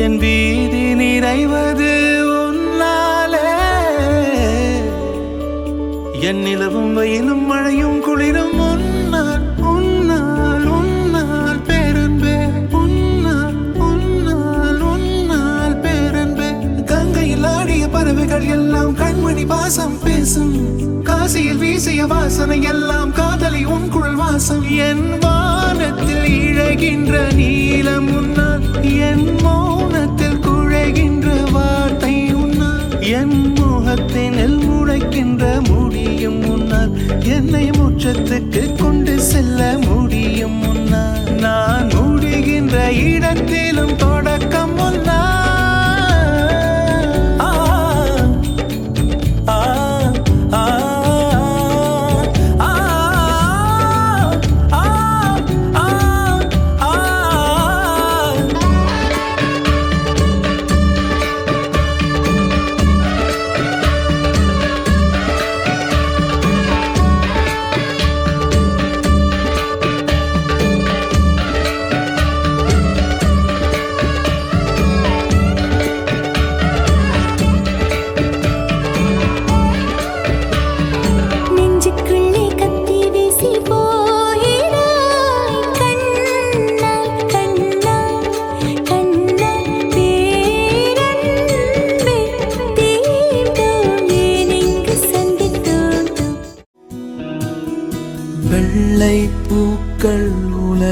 என் வீதி நிறைவது உன்னாலே. என் நிலவும் வெயிலும் மழையும் குளிரும் உன்னால் உன்னால் உன்னால் பேரன்பே, உன்னால் உன்னால் உன்னால் பேரன்பே. கங்கையில் ஆடிய பறவைகள் எல்லாம் கண்மணி பாசம் பேசும், காசியில் வீசிய வாசனை எல்லாம் காதலி உன் குழல் வாசம். என் வானத்தில் இழகின்ற நீலம் உன்னால், என் மௌனத்தில் குழைகின்ற வார்த்தை உன்னால், என் முகத்தினில் முளைக்கின்ற முடியும் உன்னால், என்னை மோட்சத்துக்கு கொண்டு செல்ல முடியும் உன்னால். நான் முடிகின்ற இடத்திலும் தொடக்கம் உன்னால்.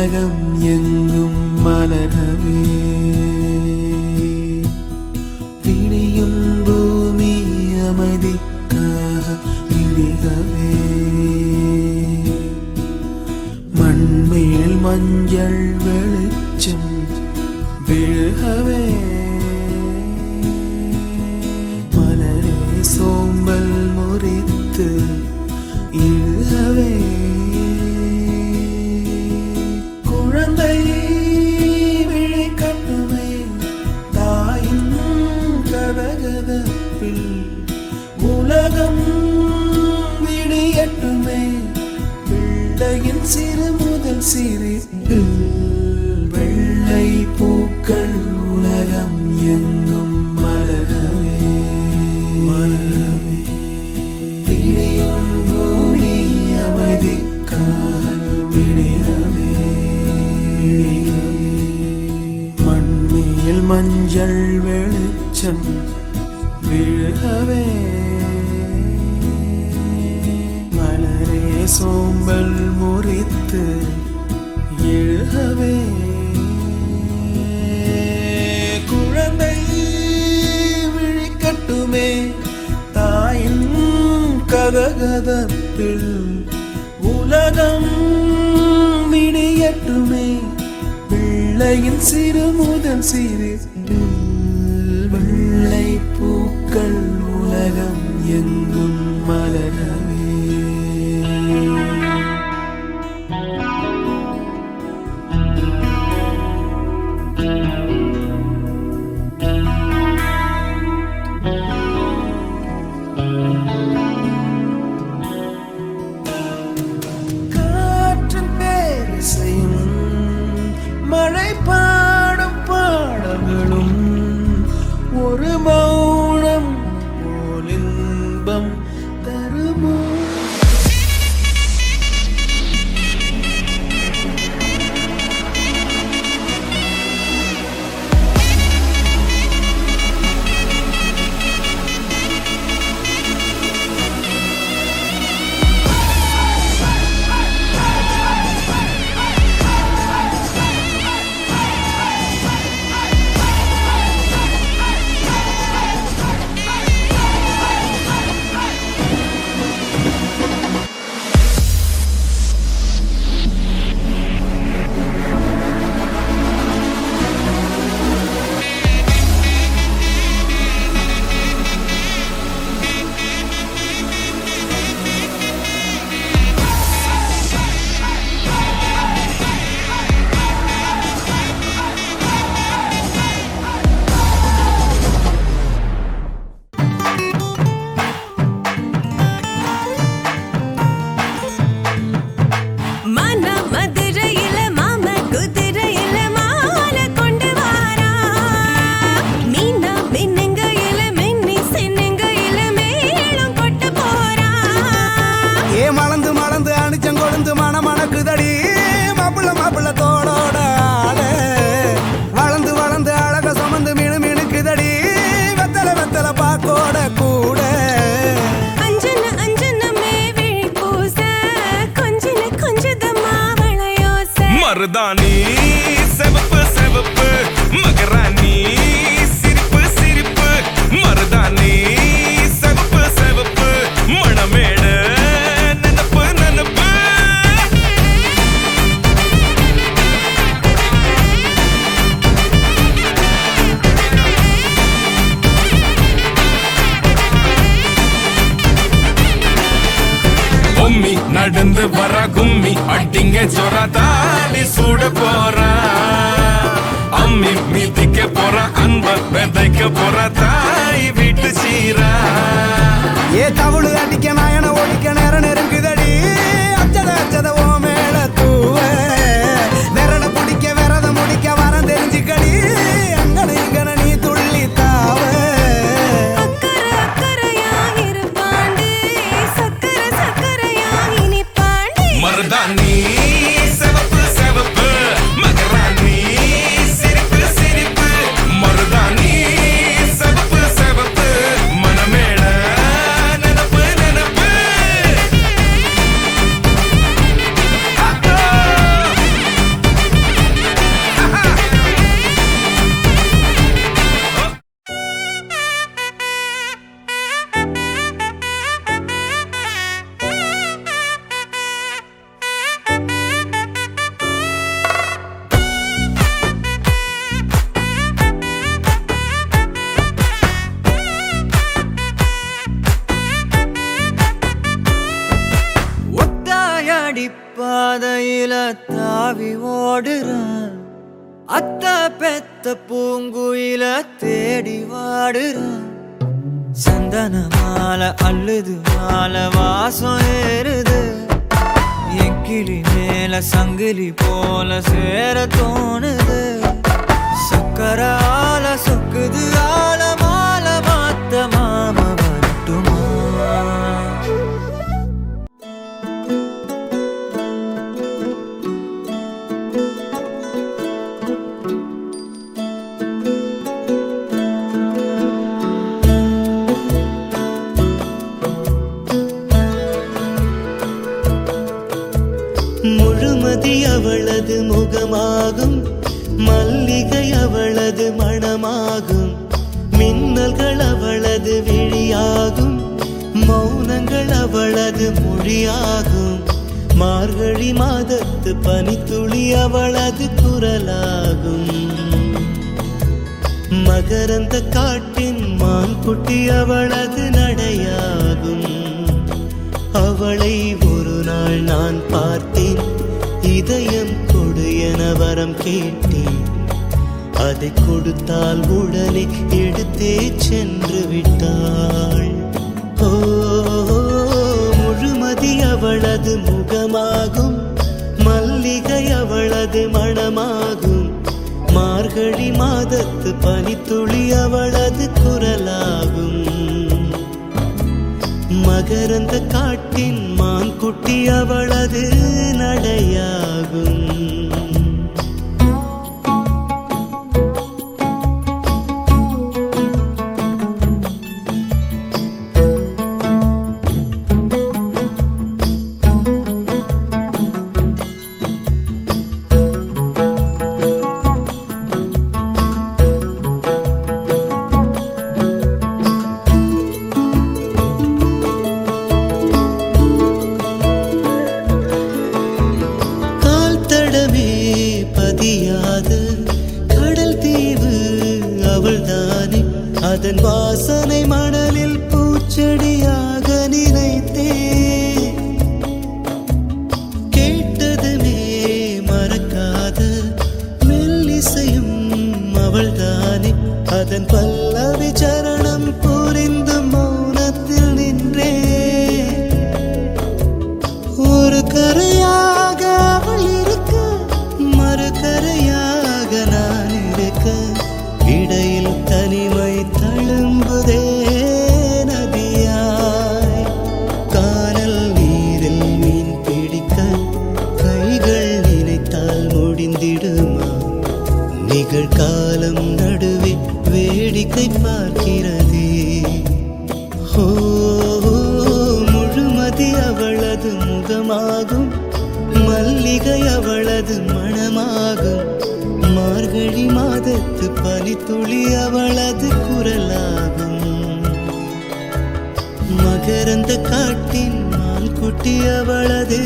உலகம் எங்கும் மலரவே விடியும் பூமி அமைதிக்காக விடிகவே மண்மேல் மஞ்சள் வெளிச்சம் விழுகவே மலரே சோம்பல் முறித்து இழுகவே குழந்தை விழி கட்டுமே தாயின் கதகதப்பில் உலகம் விடியட்டுமே பிள்ளையின் சிறு முதல் சிரிப்பில் வெள்ளை பூக்கள் உலகம் எங்கும் மலரவே மலரவே விடியும் பூமி அமைதிக்காக விடியவே மண்மேல் மஞ்சள் வெளிச்சம் விழுகவே மலரே சோம்பல் முறித்து எழுகவே குழந்தை விழிக்கட்டுமே தாயின் கதகதப்பில் உலகம் விடியட்டுமே பிள்ளையின் சிறு முதல் சிறு வெள்ளை பூக்கள் உலகம் எங்கும் மலரவே காற்றின் பேரிசையும் மழை பாடும் பாடல்களும் ஒரு மௌனம் போல் இன்பம் தருமோ மருதாணி செவப்பு செவப்பு மகராணி சிரிப்பு சிரிப்பு மருதாணி செவப்பு செவப்பு மணமேட நினப்பு நினப்பு பொம்மி நடந்து வர கும்மி அட்டிங்க ஜொரா தாலி சூட போறா அம்மி மீதிக்க போறா அன்ப விதைக்க போறா தாய் வீட்டு சீரா ஏ தவுளு அடிக்க நாயன ஓடிக்க நேரம் நெருங்குதடி அச்சத அச்சத ஓ மேல தூவ விரட பிடிக்க விரத முடிக்க வரம் தெரிஞ்சுக்கடி அங்கன இங்கன நீ துள்ளி தாவ மருதாணி செவப்பு செவப்பு மகராணி சிரிப்பு சிரிப்பு மருதாணி செவப்பு செவப்பு மணமேட தாவி ஓடுறான். அத்த பெத்த பூங்குயில தேடி வாடுறான். சந்தன மாலை அள்ளுது மாலை வாசம் ஏறுது. என் கிளி மேல சங்கிலி போல சேர தோணுது. சக்கர ஆல சொக்குது ஆல மாலை மாத்த மாம வரட்டுமா? முழுமதி அவளது முகமாகும், மல்லிகை அவளது மணமாகும். மின்னல்கள் அவளது விழியாகும், மௌனங்கள் அவளது மொழியாகும். மார்கழி மாதத்து பனித்துளி அவளது குரலாகும். மகரந்த காட்டின் மான்குட்டி அவளது நடையாகும். அவளை ஒரு நாள் நான் பார்த்தேன், இதயம் கொடு என வரம் கேட்டேன். அதை கொடுத்தால் உடனே எடுத்தே சென்று விட்டாள். ஓ, முழுமதி அவளது முகமாகும், மல்லிகை அவளது மணமாகும். மார்கழி மாதத்து பனித்துளி அவளது குரலாகும். மகரந்த காட்டின் மான்குட்டி அவளது நடையாகும். கடல் தீவு அவள்தானே, அதன் வாசனை மணலில் பூச்செடியாக நினைத்தே. கேட்டதுமே மறக்காத மெல்லிசையும் அவள்தானே, அதன் பல்லவி சரணம் புரிந்து மௌனத்தில் நின்றே. ஒரு கரையாக அவள் இருக்க, மறுகரையாக நான் இருக்க. இடையில் தனிமை தழும்புதே நதியாய். கானல் நீரில் மீன் பிடிக்க கைகள் நினைத்தால் முடிந்திடுமா? நிகழ்காலம் நடுவே வேடிக்கை பார்க்கிறதே. ஓ, முழுமதி அவளது முகமாகும், மல்லிகை அவளது மணமாகும். மார்கழி மாதத்து பனித்துளி அவளது குரலாகும். மகரந்த காட்டின் மான்குட்டி அவளது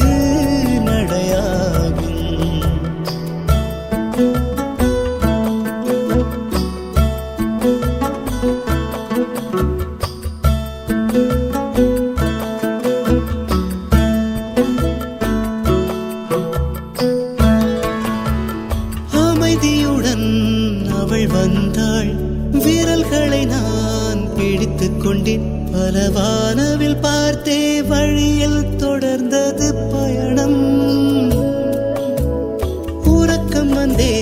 நடையாகும். அமைதியுடன் அவள் வந்தாள், விரல்களை நான் பிடித்துக் கொண்டேன். பல வானவில் பார்த்தே வழியில் தொடர்ந்தது பயணம். உறக்கம் வந்தே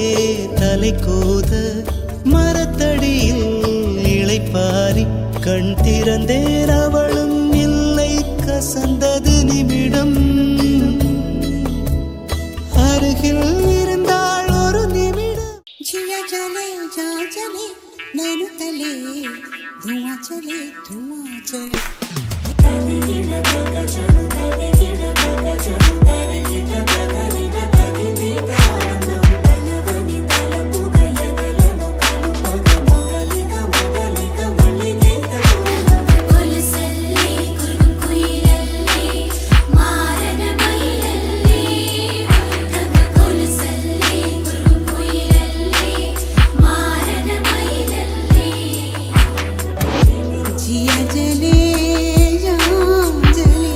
தலை கோத மரத்தடியில் இளைப்பாரி கண் திறந்தேன். அவளும் இல்லை, கசந்தது நிமிடம். அருகில் இருந்தாள் ஒரு நிமிடம். जिया चले जा चले नैन तले धुआं चले धुआं चले तले गिरा गगा चलो तले गिरा गगा चलो तले गिरा गगा गिरा तले गिरा आनंद तलवनी तलपु गया गलनो कालु पग मोगलिका मोगलिका मल्लिका कोलसल्ली कुरुकुइलल्ली मारन मइलल्ली तग कोलसल्ली कुरुकुइलल्ली मारन मइलल्ली जिया जले जा जले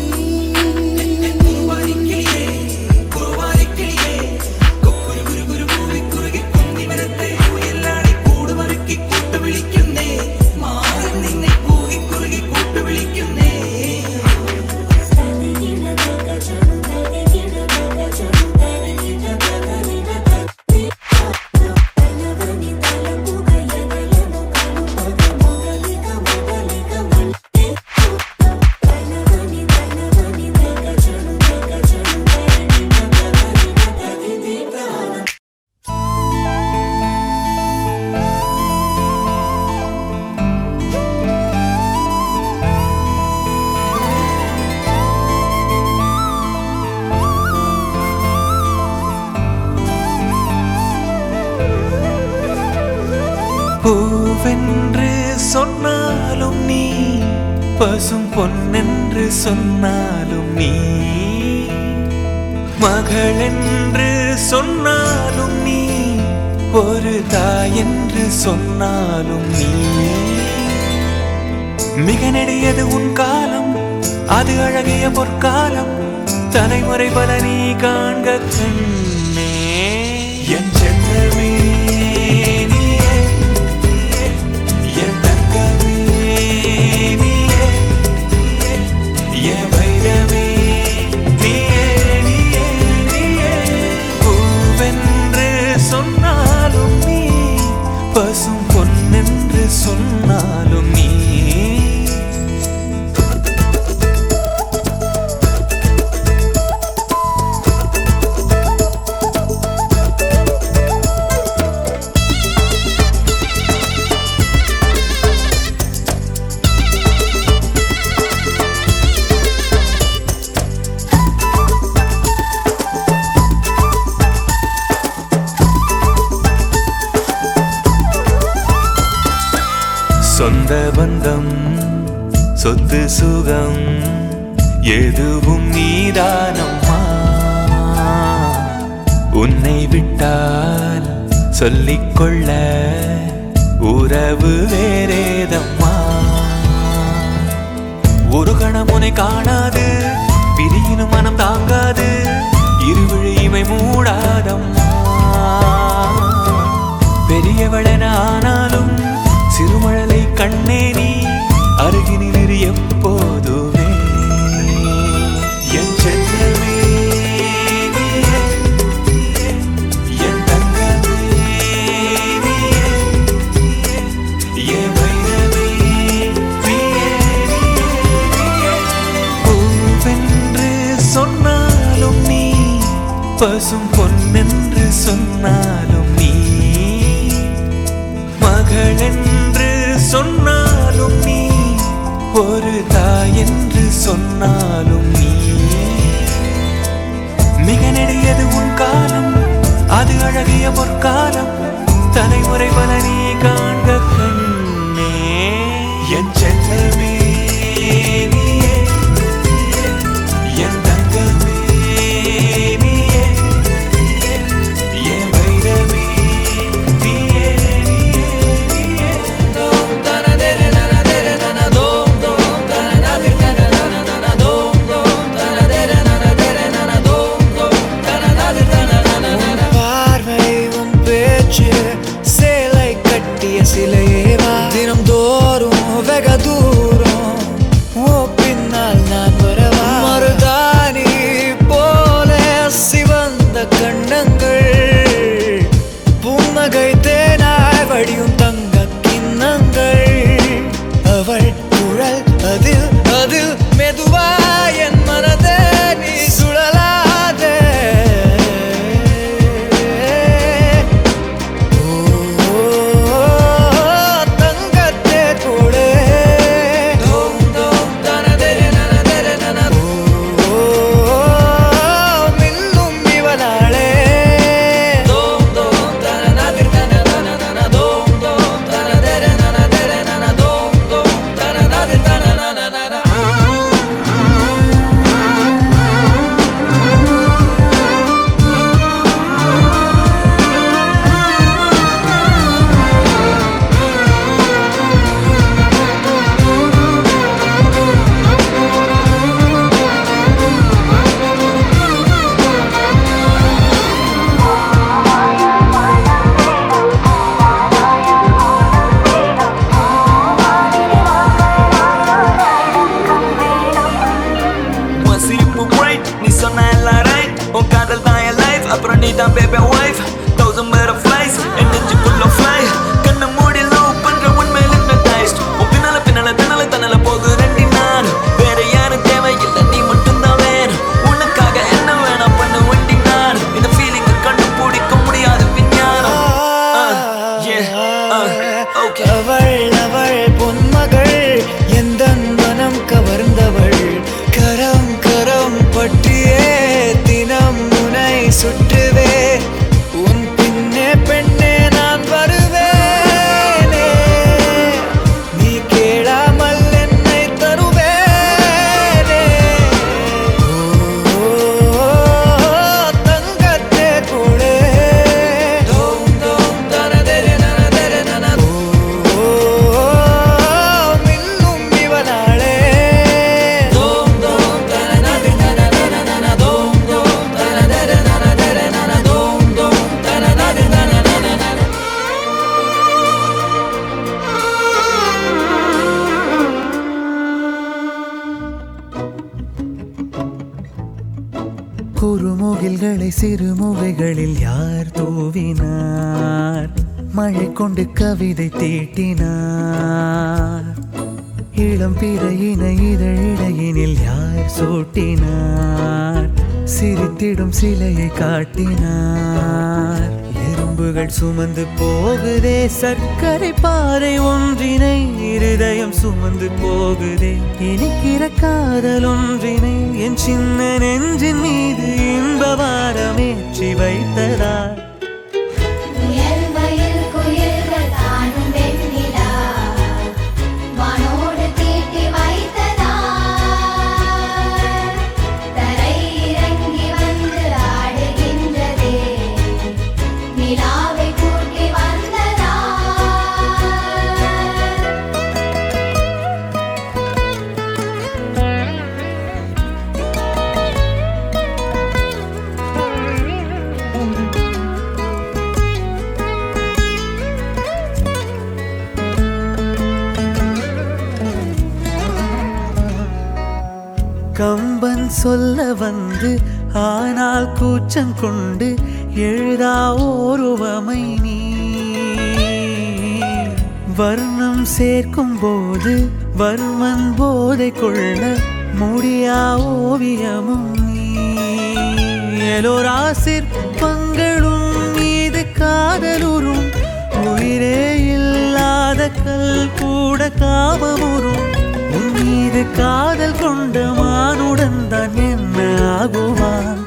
பூவென்று சொன்னாலும் நீ, பசும் பொன்னென்று சொன்னாலும் நீ, மகள் என்று சொன்னாலும் நீ, ஒரு தாய் என்று சொன்னாலும் நீ. மிக நெடியது உன் காலம், அது அழகிய பொற்காலம், தலைமுறை பல நீ காண்க கண்ணே. என் செல்லமே நீயே, என் தங்கமே நீயே, என் வைரமே நீயே, நீயே, நீயே. பூவென்று சொன்னாலும் நீ, பசும் பொன்னென்று சொன்னாலும் நீ. சொந்த பந்தம் சொத்து சுகம் எதுவும் நீதானம்மா. உன்னை விட்டால் சொல்லிக்கொள்ள உறவு வேறேதம்மா. ஒரு கணம் உன்னை காணாது பிரியினும் மனம் தாங்காது, இருவிழி இமை மூடாதம்மா. பெரியவளென ஆனாலும் சிறுமழலை கண்ணே நீ, அருகினில் எப்போதுமே. என் செல்லமே நீயே, என் தங்கமே நீயே, என் வைரமே நீயே, நீயே. பூவென்று சொன்னாலும் நீ, பசும் பொன்னென்று சொன்னாலும் நீ, மகள் என்று சொன்னாலும் நீ, ஒரு தாய் என்று சொன்னாலும் நீ. மிக நெடியது உன் காலம், அது அழகிய பொற்காலம், தலைமுறை பல நீ காண்க கண்ணே. என் செல்லமே நீயே, என் தங்கமே நீயே, சிறுமுகைகளில் யார் தூவினார் மழை கொண்டு கவிதை தீட்டினார் இளம் பிறையின இதழிடையினில் யார் சூட்டினார் சிரித்திடும் சிலையை காட்டினார் எறும்புகள் சுமந்து போகுதே சர்க்கரை பாறை ஒன்றினை இருதயம் சுமந்து போகுதே இனிக்கிற காதல் ஒன்றினை என் சின்ன நெஞ்சின் மீது இன்ப வாரமேற்றி வைத்ததார் கம்பன் சொல்ல வந்து ஆனால் கூச்சம் கொண்டு எழுதா ஓருவமை நீ வர்ணம் சேர்க்கும் போது வர்மன் போதை கொள்ள முடியா ஓவியமும் நீ எலோரா சிற்பங்களும் மீது காதலுறும் உயிரே இல்லாத கல் கூட காமமுறும் மீது காதல் கொண்ட மானுடன் தான் என்ன ஆகுவான்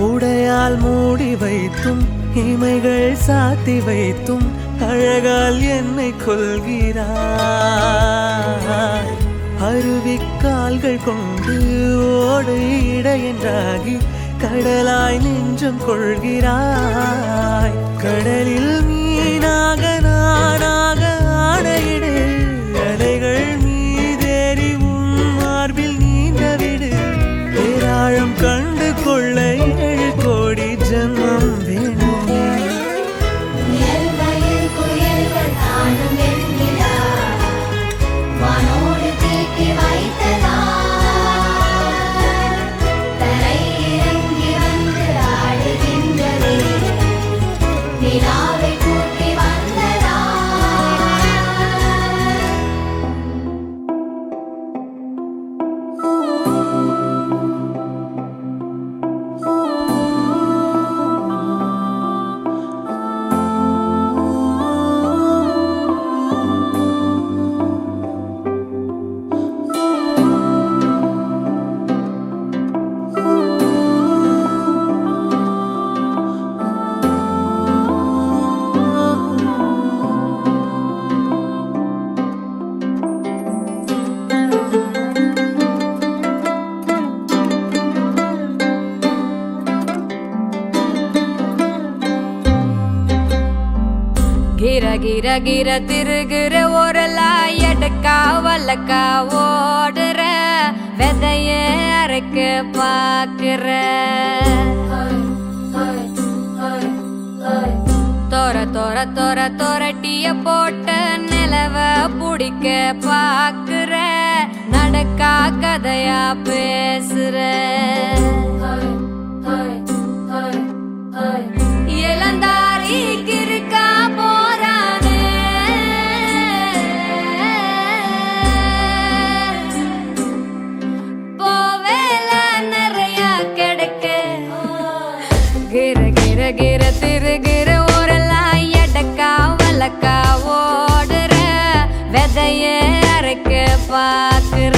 உடையால் மூடி வைத்தும் இமைகள் சாத்தி வைத்தும் அழகால் என்னை கொள்கிறாய் அருவிக்கால்கள் கொண்டு ஓடு இடையென்றாகி கடலாய் நெஞ்சம் கொள்கிறாய் கடலில் மீனாக நானாக ஆடையிடு அலைகள் மீதேறி உன் மார்பில் நீண்டவிடு பேராழம் கண்டு கொள்ள 7 கோடி ஜன்மம் வேண்டுமே गिरा गिरा गिरा तिरुगिற ஓரலா எடக்கா வல்லக்கா ஓடுற வெதைய அரைக்க பாக்குற தோர தோர தோர தோரட்டிய போட்ட நிலவ புடிக்க பாக்குற நடக்கா கதையா பேசுற இளந்தாரி கிறுக்கா गिर तिरुगिற ஓரலா எடக்கா வல்லக்கா ஓடுற வெதைய அரைக்க பாக்குற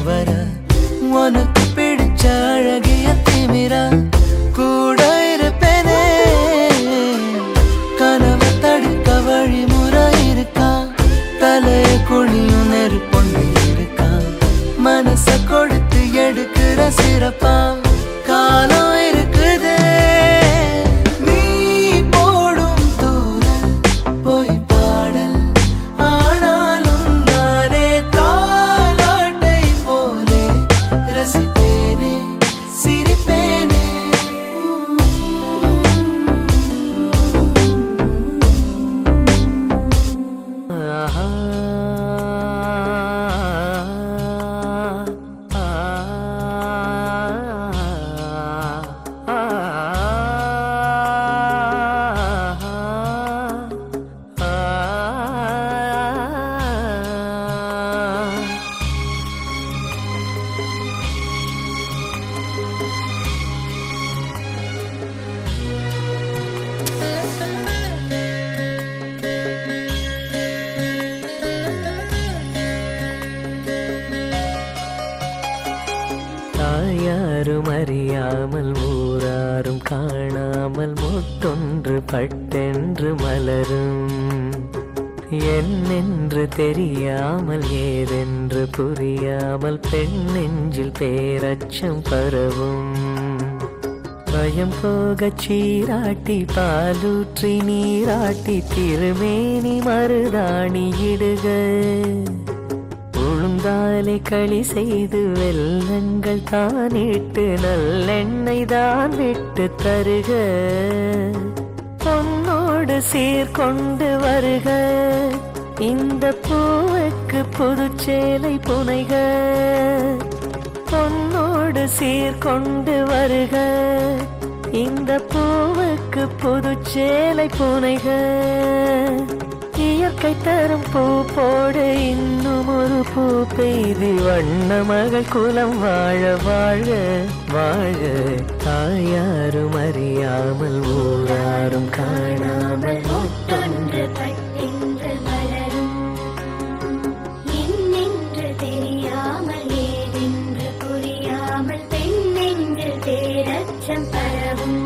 வர உனக்கு பிடிச்ச அழகிய திமிரா கூட இருப்பேனே கனவை தடுக்க வழிமுறை இருக்கா தலைய குழியும் நெருப்பொண்டு இருக்கா மனச கொடுத்து எடுக்கிற சிறப்பா காலம் இருக்குதே நீ போடும் தூரல் போய் பாடல் ஆனாலும் நானே தாலாட்டை போலே ரசிப்பேனே சிரிப்பேனே தாயாரும் அறியாமல் ஊராரும் காணாமல் முத்தொன்று பட்டென்று மலரும் என்னென்று தெரியாமல் ஏதென்று புரியாமல் பெண் நெஞ்சில் பேரச்சம் பரவும் பயம் போக சீராட்டி பாலூற்றி நீராட்டி திருமேனி மருதாணி இடுக உளுந்தாலை களி செய்து வெல்லங்கள் தானிட்டு நல்லெண்ணெய் தான் விட்டு தருக பொன்னோடு சீர்கொண்டு வருக இந்த பூவுக்கு புதுச்சேலை புனைக பொன்னோடு சீர்கொண்டு வருக இந்த பூவுக்கு புதுச்சேலை புனைக இயற்கை தரும் பூ போடு இன்னும் ஒரு பூ பெய்து வண்ண மகள் குலம் வாழ வாழ வாழ தாயாரும் அறியாமல் ஊராரும் காணாமல் முத்தொன்று பட்டென்று மலரும் என்னென்று தெரியாமல் ஏதென்று புரியாமல் பெண்ணென்று பேரச்சம் பரவும்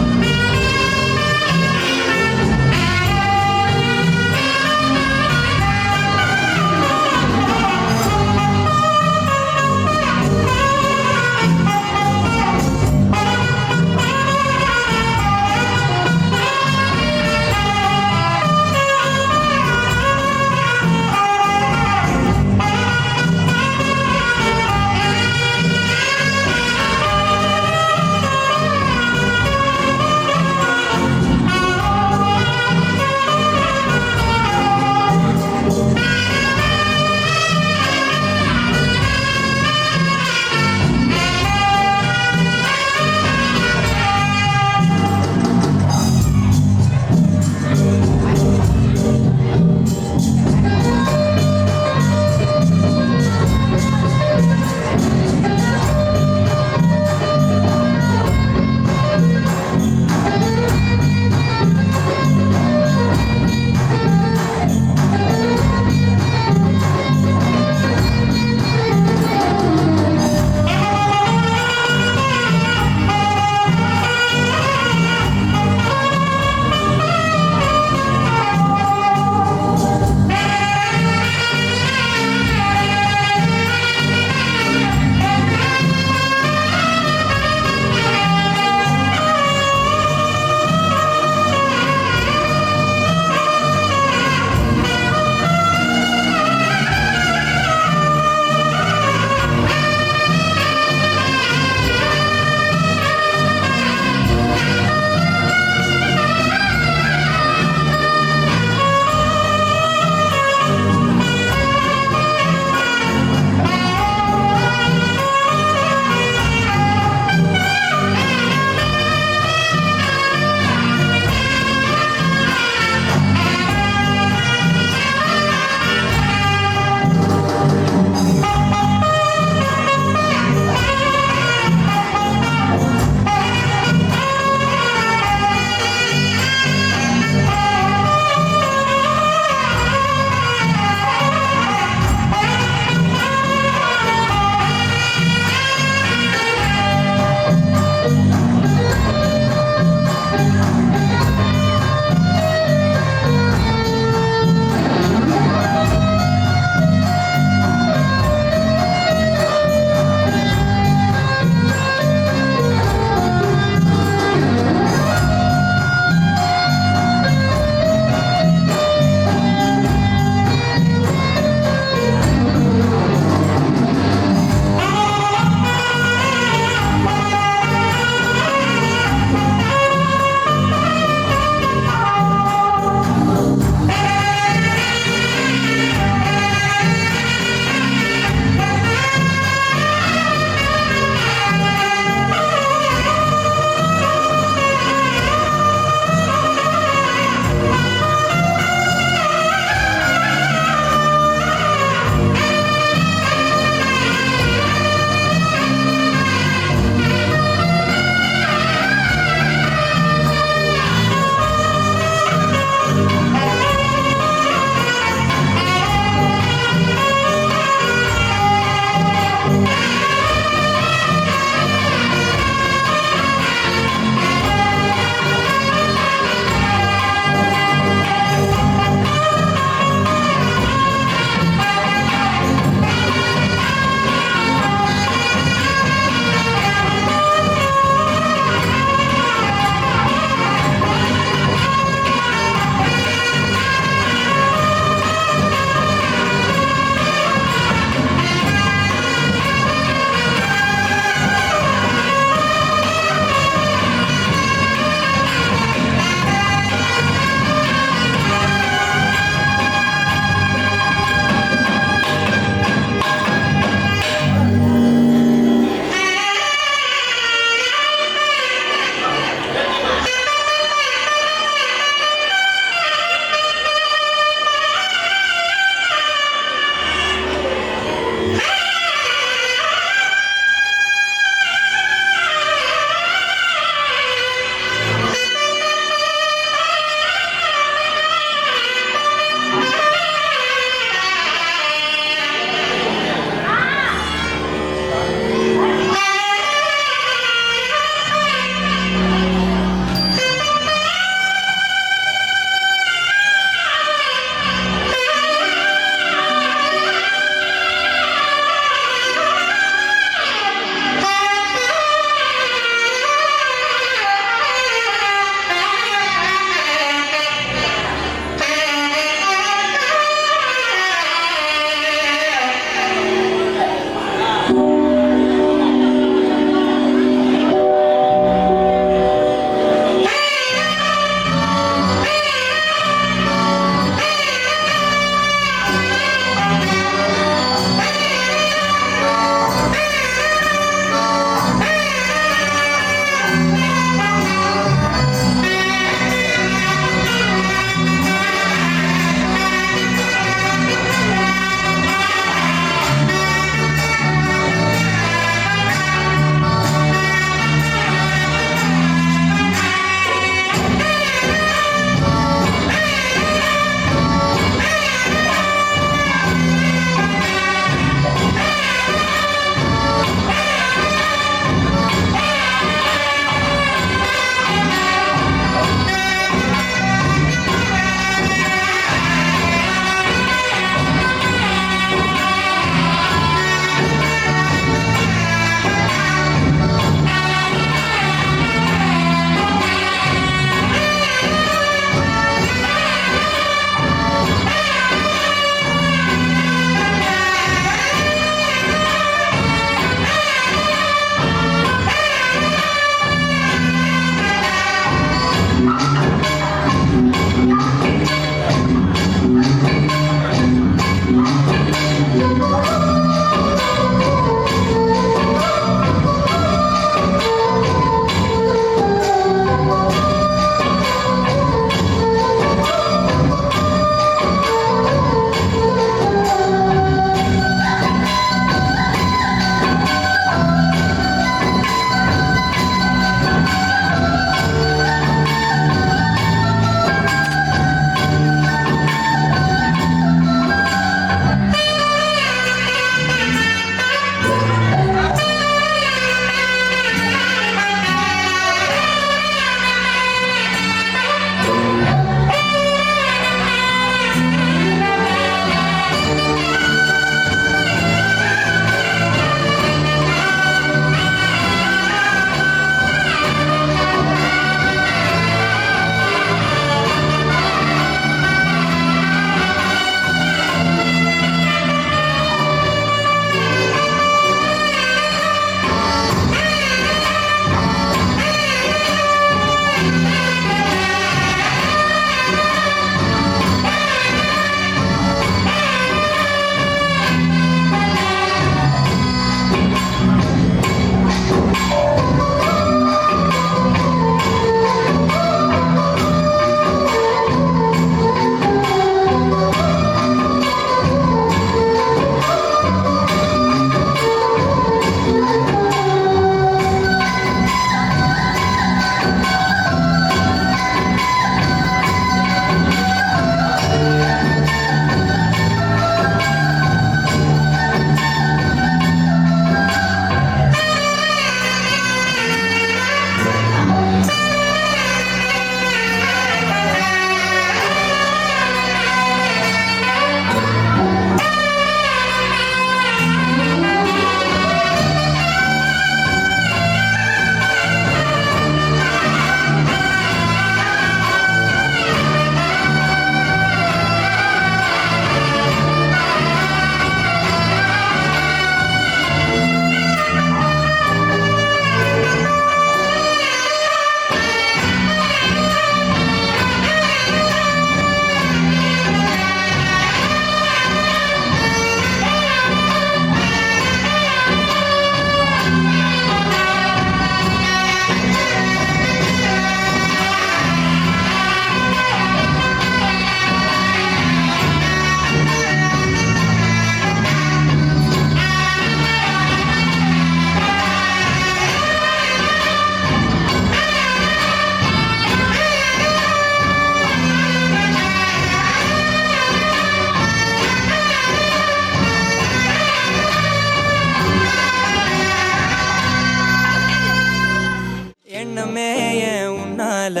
முன்னால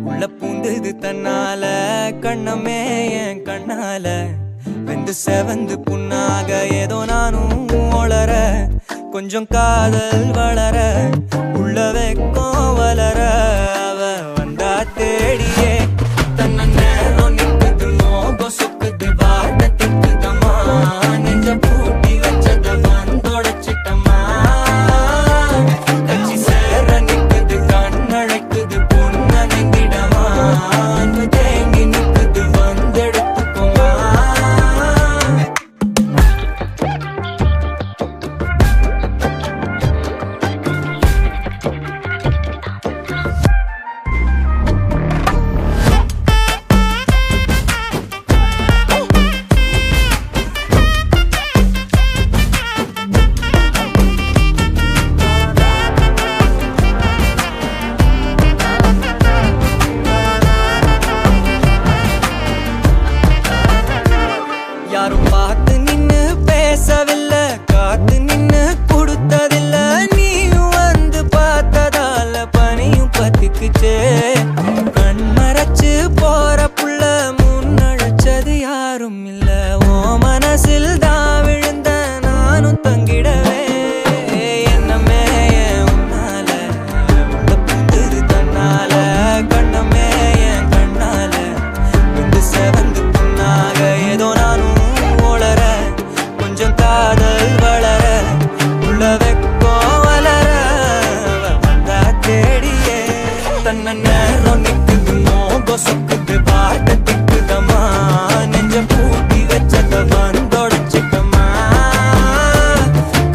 உள்ள பூந்தது தன்னால கண்ணமே என் கண்ணால வெந்து செவந்து புண்ணாக ஏதோ நானும் ஒளர கொஞ்சம் காதல் வளர உள்ள வெக்கம் வளர அவ வந்தா தேடியே தன்ன நேரம் நிக்குது மோகம் சொக்குது வார்த்தை திக்குதம்மா நெஞ்ச பூட்டி வச்சத வந்தொடச்சிட்டம்மா கட்சி சேர நிக்குது கண்ணழைக்குது பொண்ண நெங்கிடமா அன்பு தேங்கி நிக்குது வந்தெடுத்துக்கோமா யாரும் பார்த்து நின்னு பேசவில்லை காத்து நின்னு கொடுத்ததில்ல நீயும் வந்து பார்த்ததால பனியும் பத்திக்குச்சே கண் மறைச்சு போற புள்ள முன்னழைச்சது யாரும் இல்ல ஓ மனசில் தான் விழுந்த நானும் தங்கிடவே என்னமே உன்னால உள்ள புந்தது தன்னால கண்ணமே என் கண்ணால வந்து செவந்து புண்ணாக ஏதோ நானும் ஒளர கொஞ்சம் காதல் வளர உள்ள வெக்கோ வளர வந்தா தேடியே தன்ன நேரம் நிக்குது மோகம் சொக்குது வார்த்தை திக்குதம்மா நெஞ்ச பூட்டி வச்சத வந்தொடச்சிட்டம்மா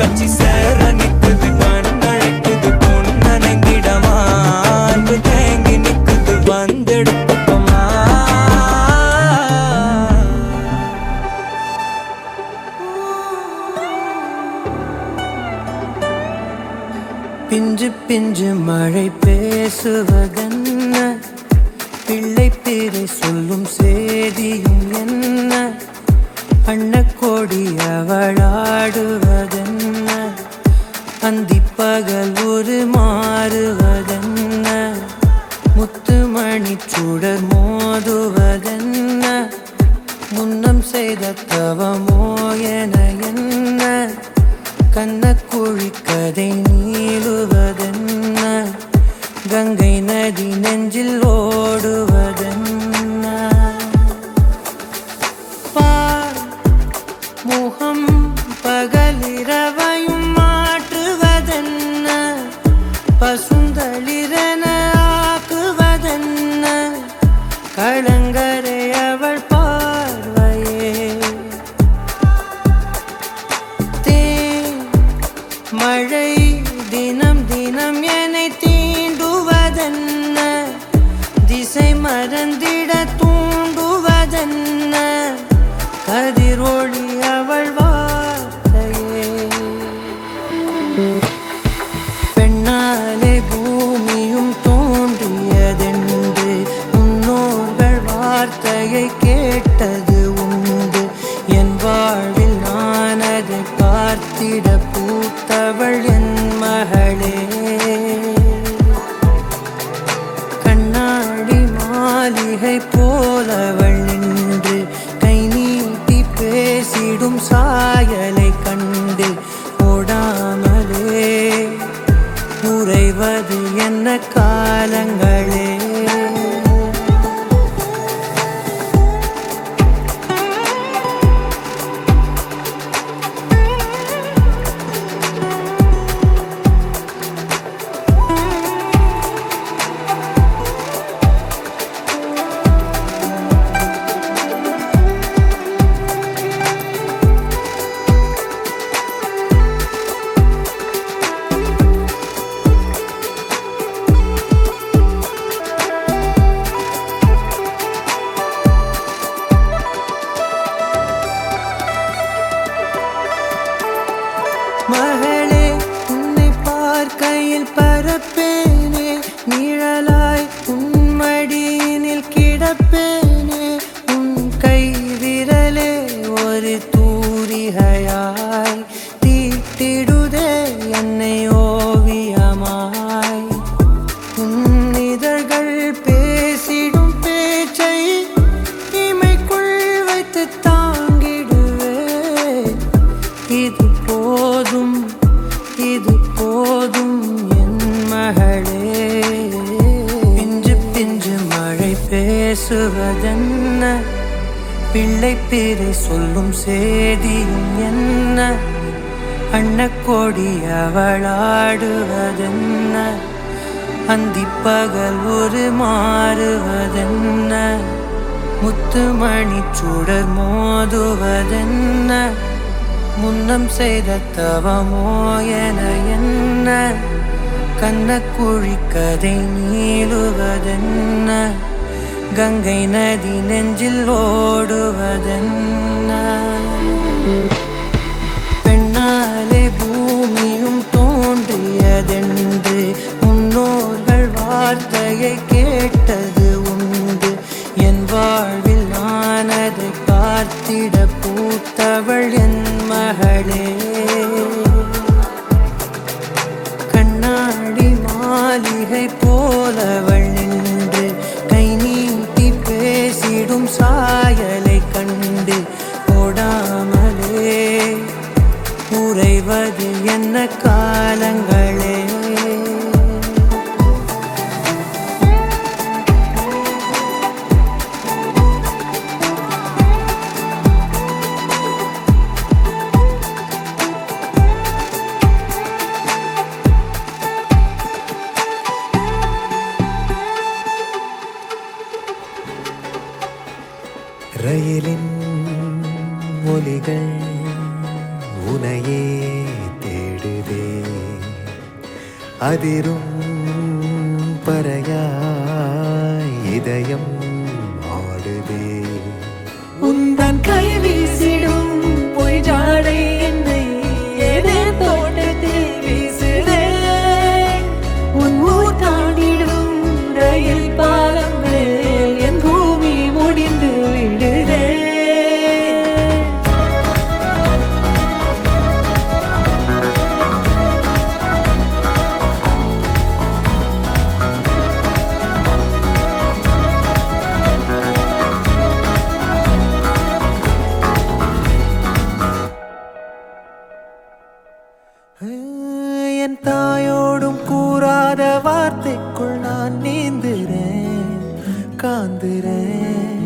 கட்சி சேர நிக்குது கண்ணழைக்குது பொண்ண நெங்கிடமா அன்பு தேங்கி நிக்குது வந்தெடுத்துக்கோமா பிஞ்சு பிஞ்சு மழை பேசுவதென்ன பிள்ளை பேரை சொல்லும் சேதியும் என்ன அன்னக்கோடி அவளாடுவதென்ன அந்திப்பகல் ஒரு மாறுவதென்ன முத்துமணி சுடர் மோதுவதென்ன முன்னம் செய்த தவமோ என என்ன கண்ணக்குழி கதை நீளுவதென்ன கங்கை நதி நெஞ்சில் ஓடுவதென்ன பார் முகம் பகலிரவையும் மாற்றுவதென்ன பசுந்தளிரன ஆக்குவதென்ன களங்கரை அவள் பார்வையே மழை தினம் தினம் என்னை தீண்டுவதென்ன திசை மறந்திட தூண்டுவதென்ன கதிரொளி அவள் வார்த்தையே பெண்ணாலே பூமியும் தோன்றியதென்று முன்னோர்கள் வார்த்தையை கேட்டது உண்டு என் வாழ்வில் நான் அதை பார்த்திட பூத்தவள் என் மகளே கண்ணாடி மாளிகை போலவள் நின்று கை நீட்டி பேசிடும் சாயலை கண்டு ஓடாமலே உறைவது என்ன காலங்களே பேசுவதென்ன பிள்ளை பேரை சொல்லும் சேதியும் என்ன அன்னக்கோடி அவளாடுவதென்ன அந்திப்பகல் ஒரு மாறுவதென்ன முத்துமணி சுடர் மோதுவதென்ன முன்னம் செய்த தவமோ என என்ன கண்ணக்குழி கதை நீளுவதென்ன கங்கை நதி நெஞ்சில் ஓடுவதென்ன பெண்ணாலே பூமியும் தோன்றியதென்று முன்னோர்கள் வார்த்தையை கேட்டது உண்டு என் வாழ்வில் நான் அதை பார்த்திட பூத்தவள் என் மகளே கண்ணாடி மாளிகை போலவள் நின்று கை நீட்டி பேசிடும் சாயலை கண்டு போடாமலே உறைவது என்ன காலங்களே ரயிலின் ஒலிகள் உனையே தேடுதே அதிரும் பறையாய் இதயம் ஆடுதே உந்தன் கை வீசிடும் பொய் ஜாடை என்னை ஏதே தோட்டத்தில் வீசுதே உன் ஊர் தாண்டிடும் ரயில் பாலம் மேல் என் பூமி முடிந்து விடுதே என் தாயோடும் கூறாத வார்த்தைக்குள் நான் நீந்துறேன் காந்துறேன்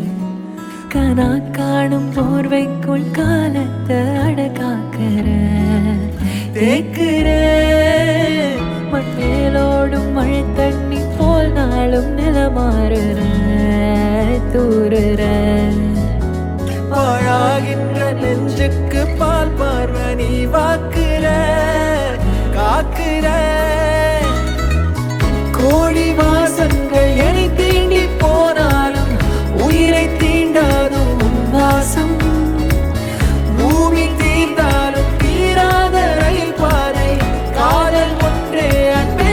கனா காணும் போர்வைக்குள் காலத்தை அடக்காக்கிற தேக்குற மண்ணேலோடும் மழை தண்ணி போல் நாளும் நிலமாறுற தூறுற பாழாகின்ற நெஞ்சுக்கு பால் பார்வை நீ வாக்குற காக்குற கோடி வாசங்கள் என்னை தீண்டி போனாலும் உயிரை தீண்டாதும் உன் வாசம் பூமி தீர்ந்தாலும் தீராத ரயில் பாதை காதல் ஒன்றே அன்பே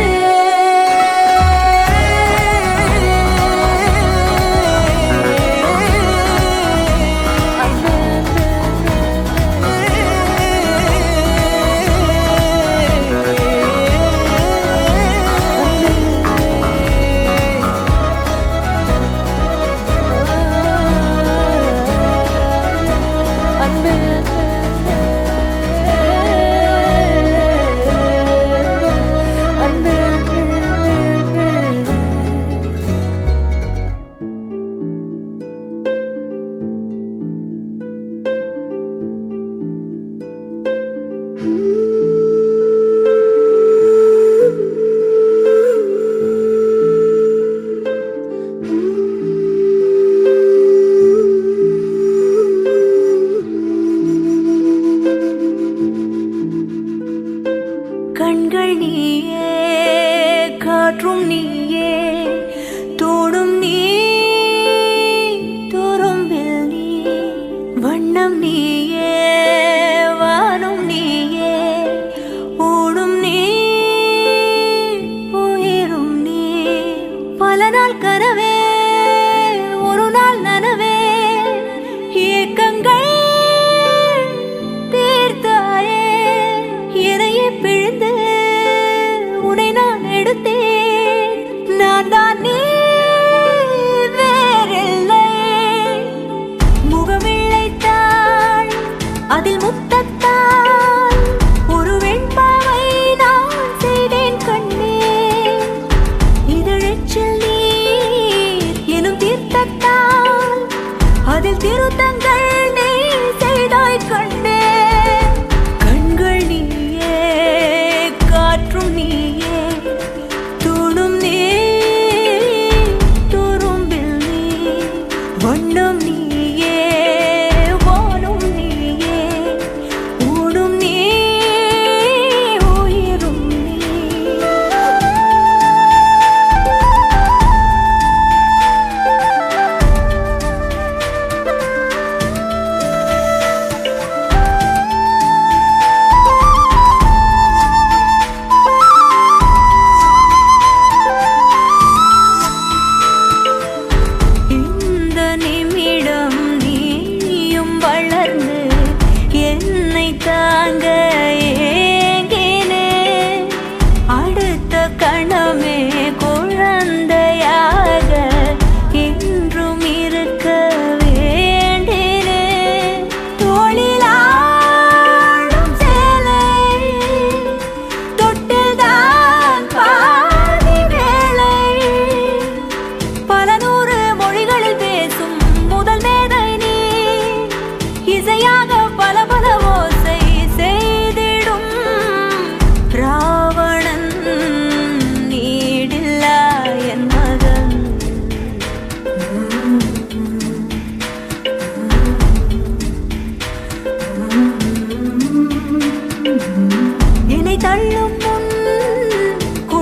கண்கள் நீயே காற்றும் நீயே தோடும் நீ துரும்பில் நீ வண்ணம் நீயே வானும் நீயே ஓடும் நீ உயிரும் நீ பல நாள் கனவே ஒரு நாள் நனவே ஏக்கங்கள் தீர்த்தாயே இறையை பிழிந்து உனை நான் எடுத்தேன்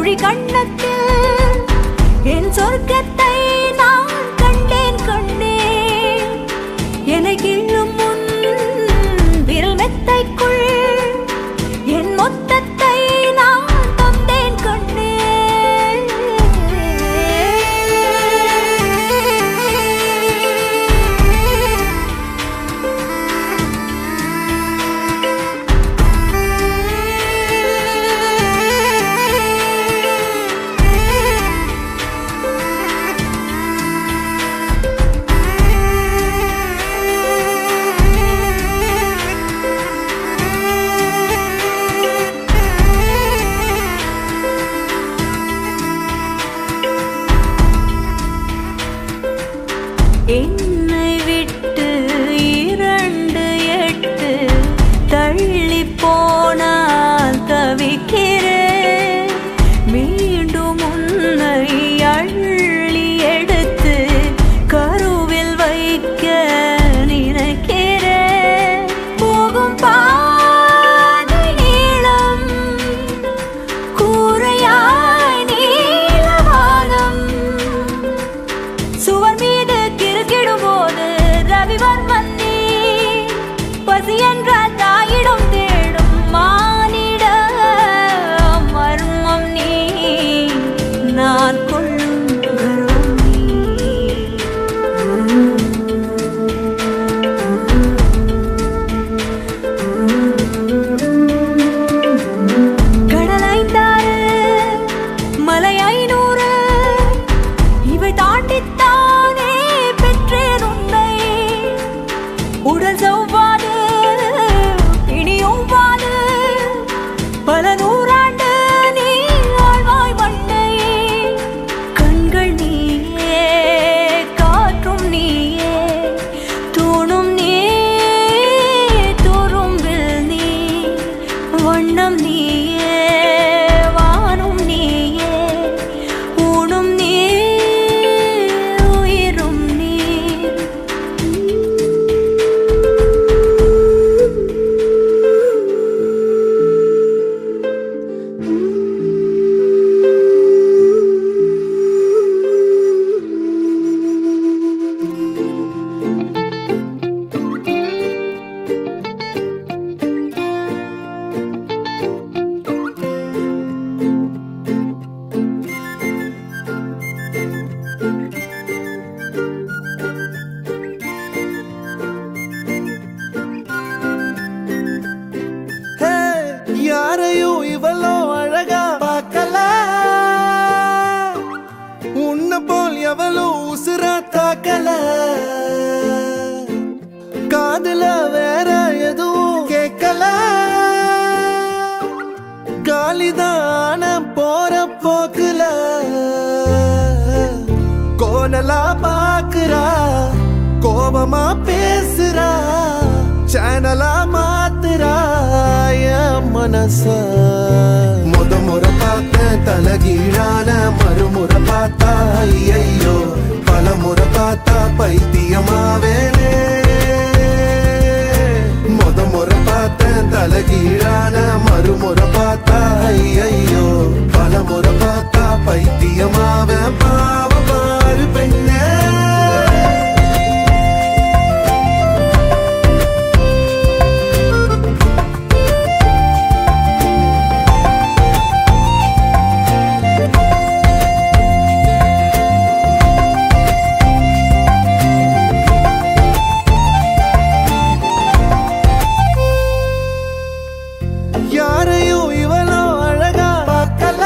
குழி கண்ணத்தில் என் சொர்க்கத்தை நான் கண்டேன் கண்டேன். என்னை கிள்ளும் முன் விரல் மெத்தைக்குள் என் மொத்தத்தை நான் தந்தேன் கண்டேன். என்னை விட்டு 2 தள்ளி போனால் தவிக்கிறேன். மீண்டும் உன்னை அள்ளி எடுத்து கருவில் வைக்க நினைக்கிறேன். போகும் பாதை நீளம் கூரையாய் நீலவானம் சுவர் மீது கிறுக்கிடும்போது ரவிவர்மன் நீ பசி என்ற தாயிடம் தேடும் மானிட மர்மம் நீ நான் கொள்ளும் கர்வம் நீ. கடல் 5 மலை 500 இவை தாண்டித்தானே பெற்றேன் உன்னை. உடல் செவ்வாது இனியொவ்வாது பல நூறாண்டு நீ ஆழ்வாய் மண்ணை. கண்கள் நீயே காற்றும் நீயே தூணும் நீ துரும்பில் நீ வண்ணம் நீயே வானும் நீயே ஊனும் நீ உயிரும் நீ. ஹே, யாரையும் இவ்வளோ அழகா பார்க்கல. உன்னை போல் எவ்வளோ உசுரா தாக்கல. காதுல வேற எதுவும் கேட்கல. காலிதான போற போக்குல கோணலா பாக்குறா, கோபமா பேசுறா, சேனலா மாத்துறா என் மனச. முறை பார்த்த தலகீழான மறுமுறை பார்த்தா ஐயோ, பல முறை பார்த்தா பைத்தியமாவேனே. முறை பார்த்த தலகீழான மறுமுறை பார்த்தா ஐயோ, பல முறை பார்த்தா பைத்தியமாவே. பாவ பாரு பெண்ணே. யாரையும் இவ்வளோ அழகா பார்க்கல.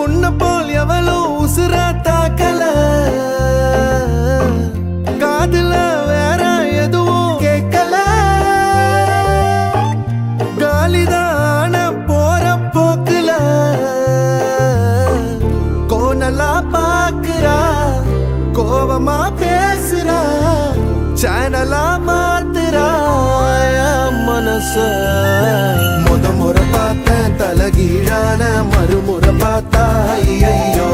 உன்னை போல் எவ்வளோ உசுரா தாக்கல. காதுல வேற எதுவும் கேட்கல. காலிதான போற போக்குல கோணலா பாக்குறா, கோபமா பேசுறா, சேனலா மாத்துறா என் மனச. முறை பார்த்த தலகீழான மறுமுறை பார்த்தா ஐயோ,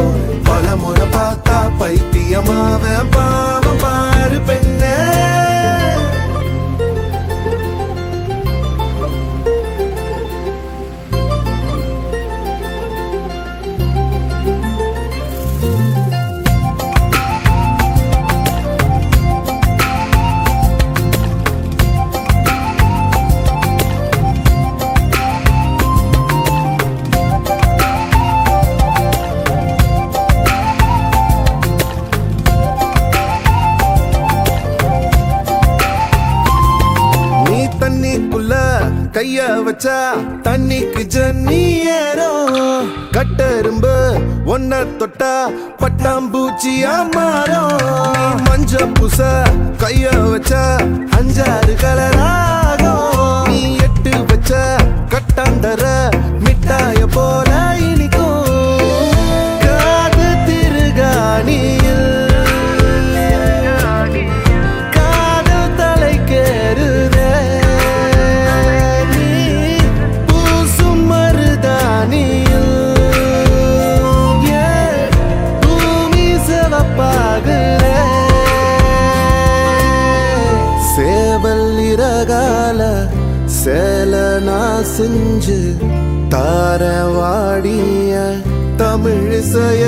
பல முறை பார்த்தா பைத்தியமாவ. பாவ பாரு பெண்ணே. கைய வச்சா தண்ணிக்கு ஜன்னி ஏறும் கட்டெரும்பு ஒன்ன தொட்டா பட்டாம்பூச்சியா மாறும் மஞ்ச பூச கைய வச்சா 5-6 கலராகும் நீ எட்டு வச்ச கட்டாந்தர மிட்டாய போல இனிக்கும் காது திருகாணியில் காதல் தலை கேறுதே நீ பூசும் மருதானியில் பூமி சிவப்பாகுதே சேவல் இறகால சேல நான் செஞ்சு தார வாடிய தமிழிசைய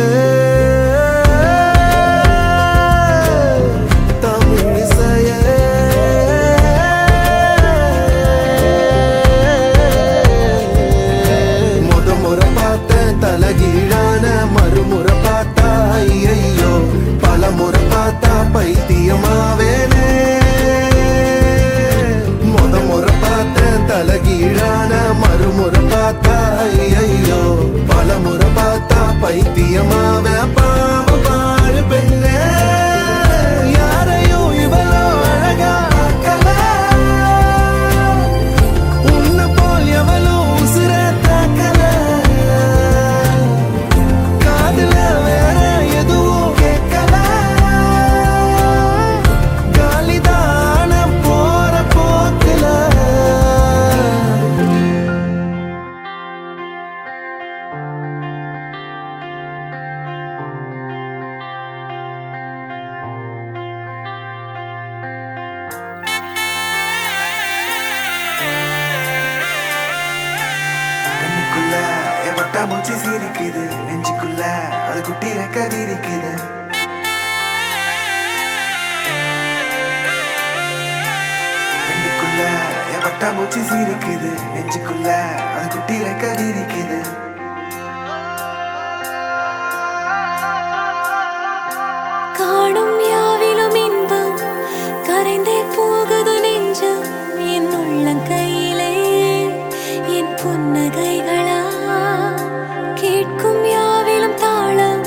தமிழிசைய முறை பார்த்தேன் தலகீழான மறுமுறை பார்த்தா ஐயோ பல முறை பார்த்தா பைத்தியமாவேனே முறை பார்த்தேன் தலகீழான மறுமுறை பார்த்தா ஐயோ பல முறை பார்த்தா பைத்தியமாவே பாவ பாரு பெண்ணே யாரையும் இவளோ அழகா உன்னை போல் எவளோ உசுர தாக்கல காதுல வேற எதுவும் கேட்கல காலிதான போற போக்குல கண்ணுக்குள்ள என் பட்டா மூச்சு சிரிக்குது நெஞ்சுக்குள்ள அது குட்டி ரெக்க விரிக்குது கண்ணுக்குள்ள என் பட்டா மூச்சு சிரிக்குது நெஞ்சுக்குள்ள அது குட்டி ரெக்க விரிக்குது காணும் யாவிலும் இன்பம் கரைந்தே போகுது நெஞ்சம் என் உள்ளங்கையிலே என் புன்னகைகளா கேட்கும் யாவிலும் தாளம்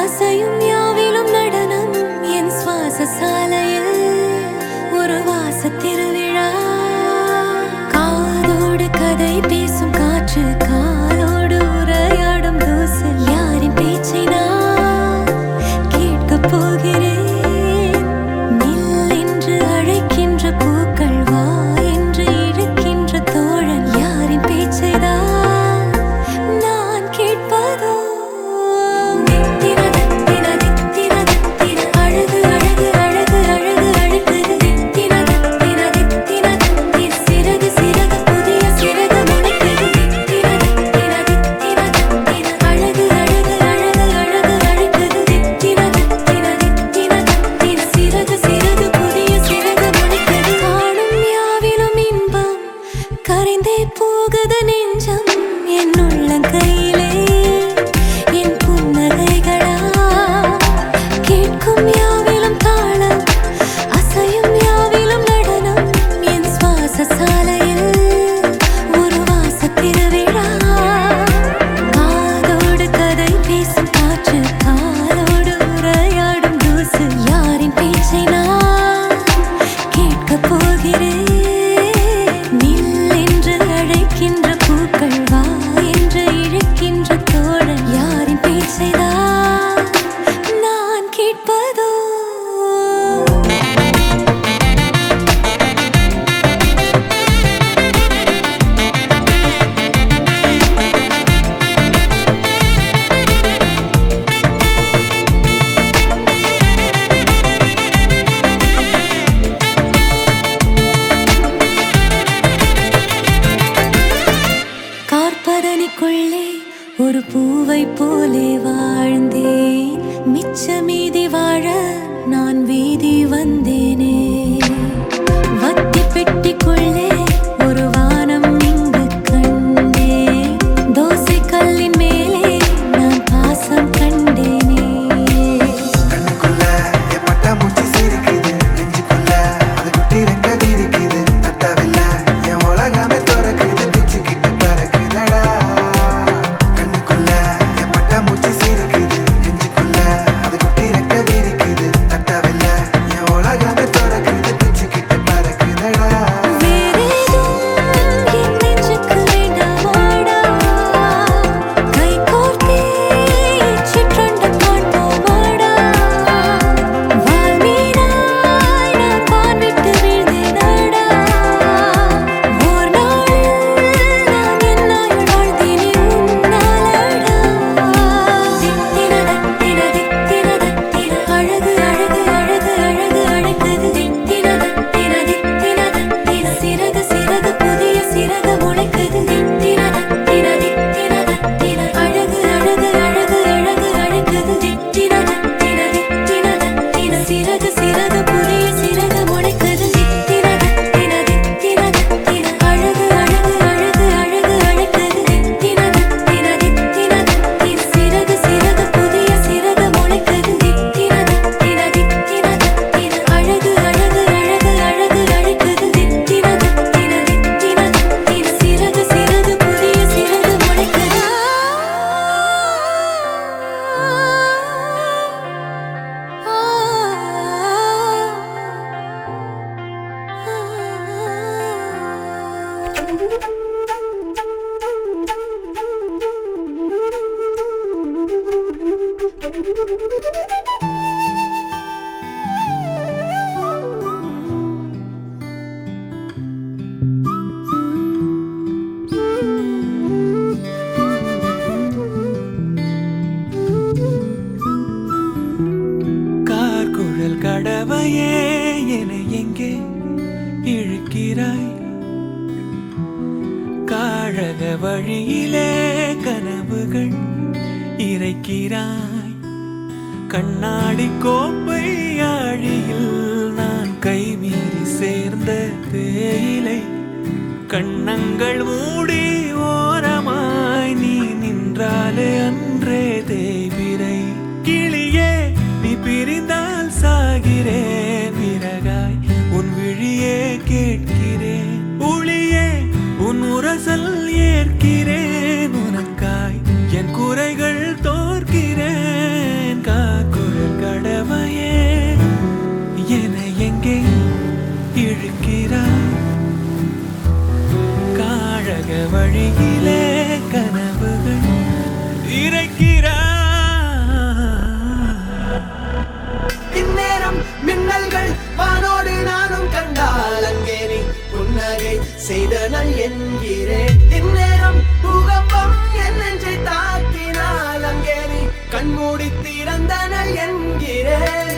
அசையும் யாவிலும் நடனம் என் சுவாச சாலையில் ஒரு வாச திருவிழா காதோடு கதை பேசும் காற்று காலோடு உரையாடும் தூசு யாரின் பேச்சை நான் கேட்கப் போகிறேன் நில் என்று அழைக்கின்ற பூக்கள் வா என்று இழுக்கின்ற தோழன் யாரின் பேச்சைதான் நான் கேட்பதோ தித்திர தித்திர தித்திர தித்திர அழகு அழகு அழகு அழகு அழகு தித்திர தித்திர தித்திர தித்திர சிறகு சிறகு புதிய சிறகு முளைக்குது தித்திர தித்திர தித்திர தித்திர அழகு அழகு அழகு அழகு அழகுது தித்திர தித்திர தித்திர தித்திர சிறகு சிறகு புதிய சிறகு முளைக்குது காணும் யாவிலும் இன்பம் கரைந்தே போகுது நெஞ்சம் என் உள்ளங்கையிலே என் புன்னகைகளா கேட்கும் யாவிலும் தாளம் அசையும் யாவிலும் நடனம் என் சுவாச சாலையில் ஒரு வாச திருவிழா காதோடு கதை பேசும் காற்று காலோடு உரையாடும் தூசு யாரின் பேச்சை நான் கேட்கப் போகிறேன் நில் என்று அழைக்கின்ற பூக்கள் வா என்று இழுக்கின்ற தோழன் யாரின் பேச்சைதான் நான் கேட்பதோ கார்பதனிக்குள்ளே ஒரு பூவை போலே வாழ்ந்தேன் மிச்ச மீதி வாழ நான் வீதி வந்தேனே வத்தி பெட்டிக்குள்ளே ஒரு வானம் இங்கு கண்டேன் தோசை கல்லின் மேலே நான் பாசம் கண்டேனே கண்ணுக்குள்ள என் பட்டா மூச்சு சிரிக்குது நெஞ்சுக்குள்ள அது குட்டி ரெக்க விரிக்குது தட்டவில்லை என் உலகமே துறக்குது வழியிலே கனவுகள் இறைக்கிறாய். கண்ணாடி கோப்பை ஆழியில் நான் கைமீறி சேர்ந்த தேயிலை. கண்ணங்கள் மூடி ஓரமாய் நீ நின்றாலே அன்றே தேய்பிரை. கிளியே நீ பிரிந்தால் சாகிறேன் விறகாய் உன் விழியே கேட்கிறேன். ஒளியே உன் உரசல் ஏற்கிறேன். உனக்காய் என் குறைகள் தோற்கிறேன். காக்குழல் கடமையே என எங்கே இழுக்கிறாய். காழக வழியிலே கனவுகள் இறைக்கிறாய். இந்நேரம் மின்னல்கள் வானோடு நானும் கண்டால் அங்கே நீ புன்னகை செய்தனல் என்கிறேன். இந்நேரம் பூகம்பம் என் நெஞ்சை தாக்கினால் அங்கே நீ கண்மூடி திறந்தனல் என்கிறேன்.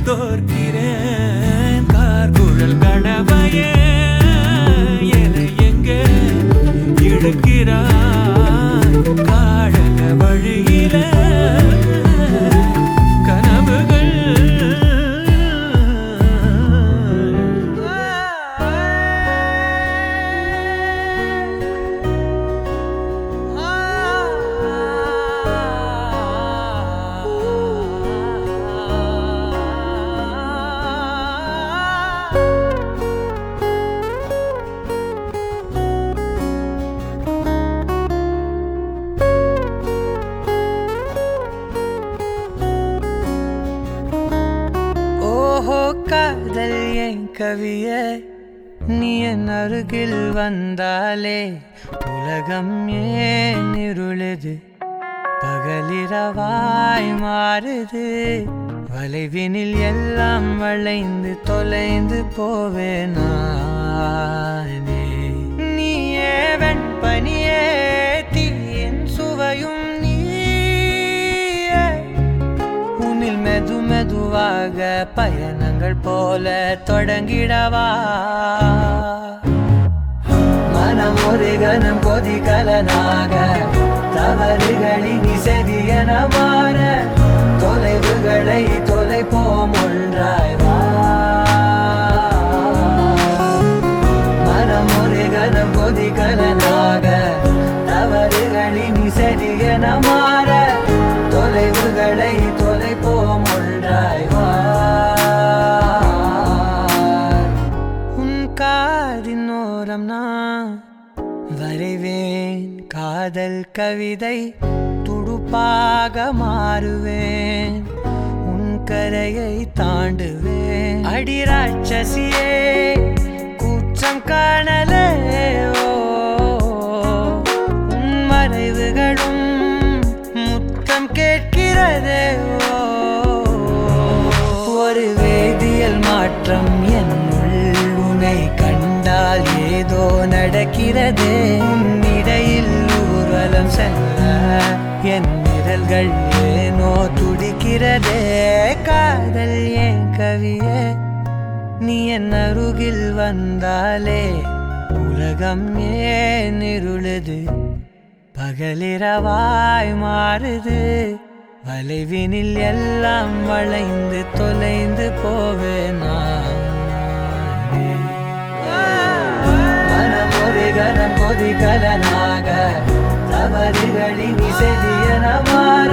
தோற்கிறேன். கார்குழல் கடமையே என எங்கே இழுக்கிறாய். காழக வழியில கனவுகள் காதல் என் கவியே நீ என் அருகில் வந்தாலே உலகம் ஏன் இருளுது பகலிரவாய் மாறுது வளைவினில் எல்லாம் வளைந்து தொலைந்து போவேனானே நீயே வெண்பனியே தீயின் சுவையும் நீயே உன்னில் மெது மெதுவாக பயணங்கள் போல தொடங்கிடவா மனம் ஒரு கணம் கொதிகலனாக தவறுகளின் இசையன மாற தொலைவுகளை தொலைப்போம் ஒன்றாய் வா மனம் ஒரு கணம் கொதிகலனாக தவறுகளின் இசையன மாற தொலைவுகளை தொலைப்போம் ஒன்றாய் வா உன் காதின் ஓரம் நான் வரைவேன் காதல் கவிதை துடுப்பாக மாறுவேன் உன் கரையை தாண்டுவேன் அடி ராட்சசியே கூச்சம் காணலே உன் மறைவுகளும் முத்தம் கேட்கிறதே ஒரு வேதியியல் மாற்றம் என்னுள் உன்னை கண்டால் ஏதோ நடக்கிறதே இடையில் ஊர்வலம் செல்ல என் நிழல்கள் ஏனோ துடிக்கிறதே காதல் ஏன் கவியே நீ என் அருகில் வந்தாலே உலகம் ஏன் இருளுது பகலிரவாய் மாறுது வளைவினில் எல்லாம் வளைந்து தொலைந்து போவேனா மனம் ஒரு கணம் கொதிகலனாக தவறுகளின் இசையன மாற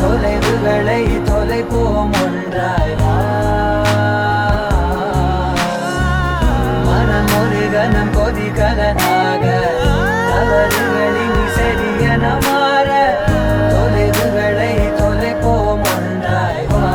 தொலைவுகளை தொலைப்போம் ஒன்றாய் வா மனம் ஒரு கணம் கொதிகலனாக தவறுகளின் இசையன மாற தொலைவுகளை தொலைப்போம் ஒன்றாய் வா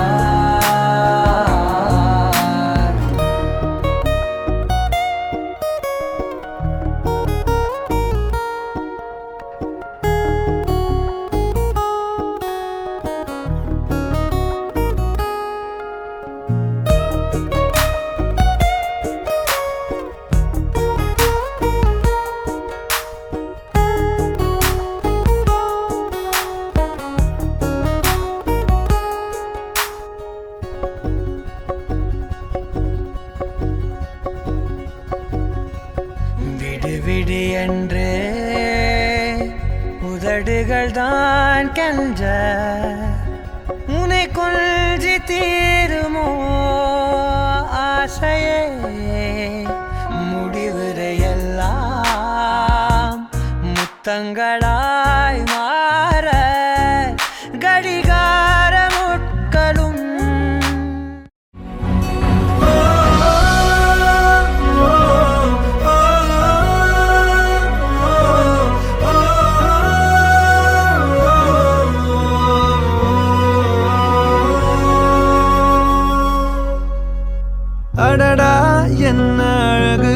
விடு என்று உதடுகள் தான் கென்ற உன்னை கொள்ஜி தீருமோ ஆசையே முடிவுரையெல்லாம் முத்தங்களாய் மாற கடிகார முட்களும் அடடா என்ன அழகு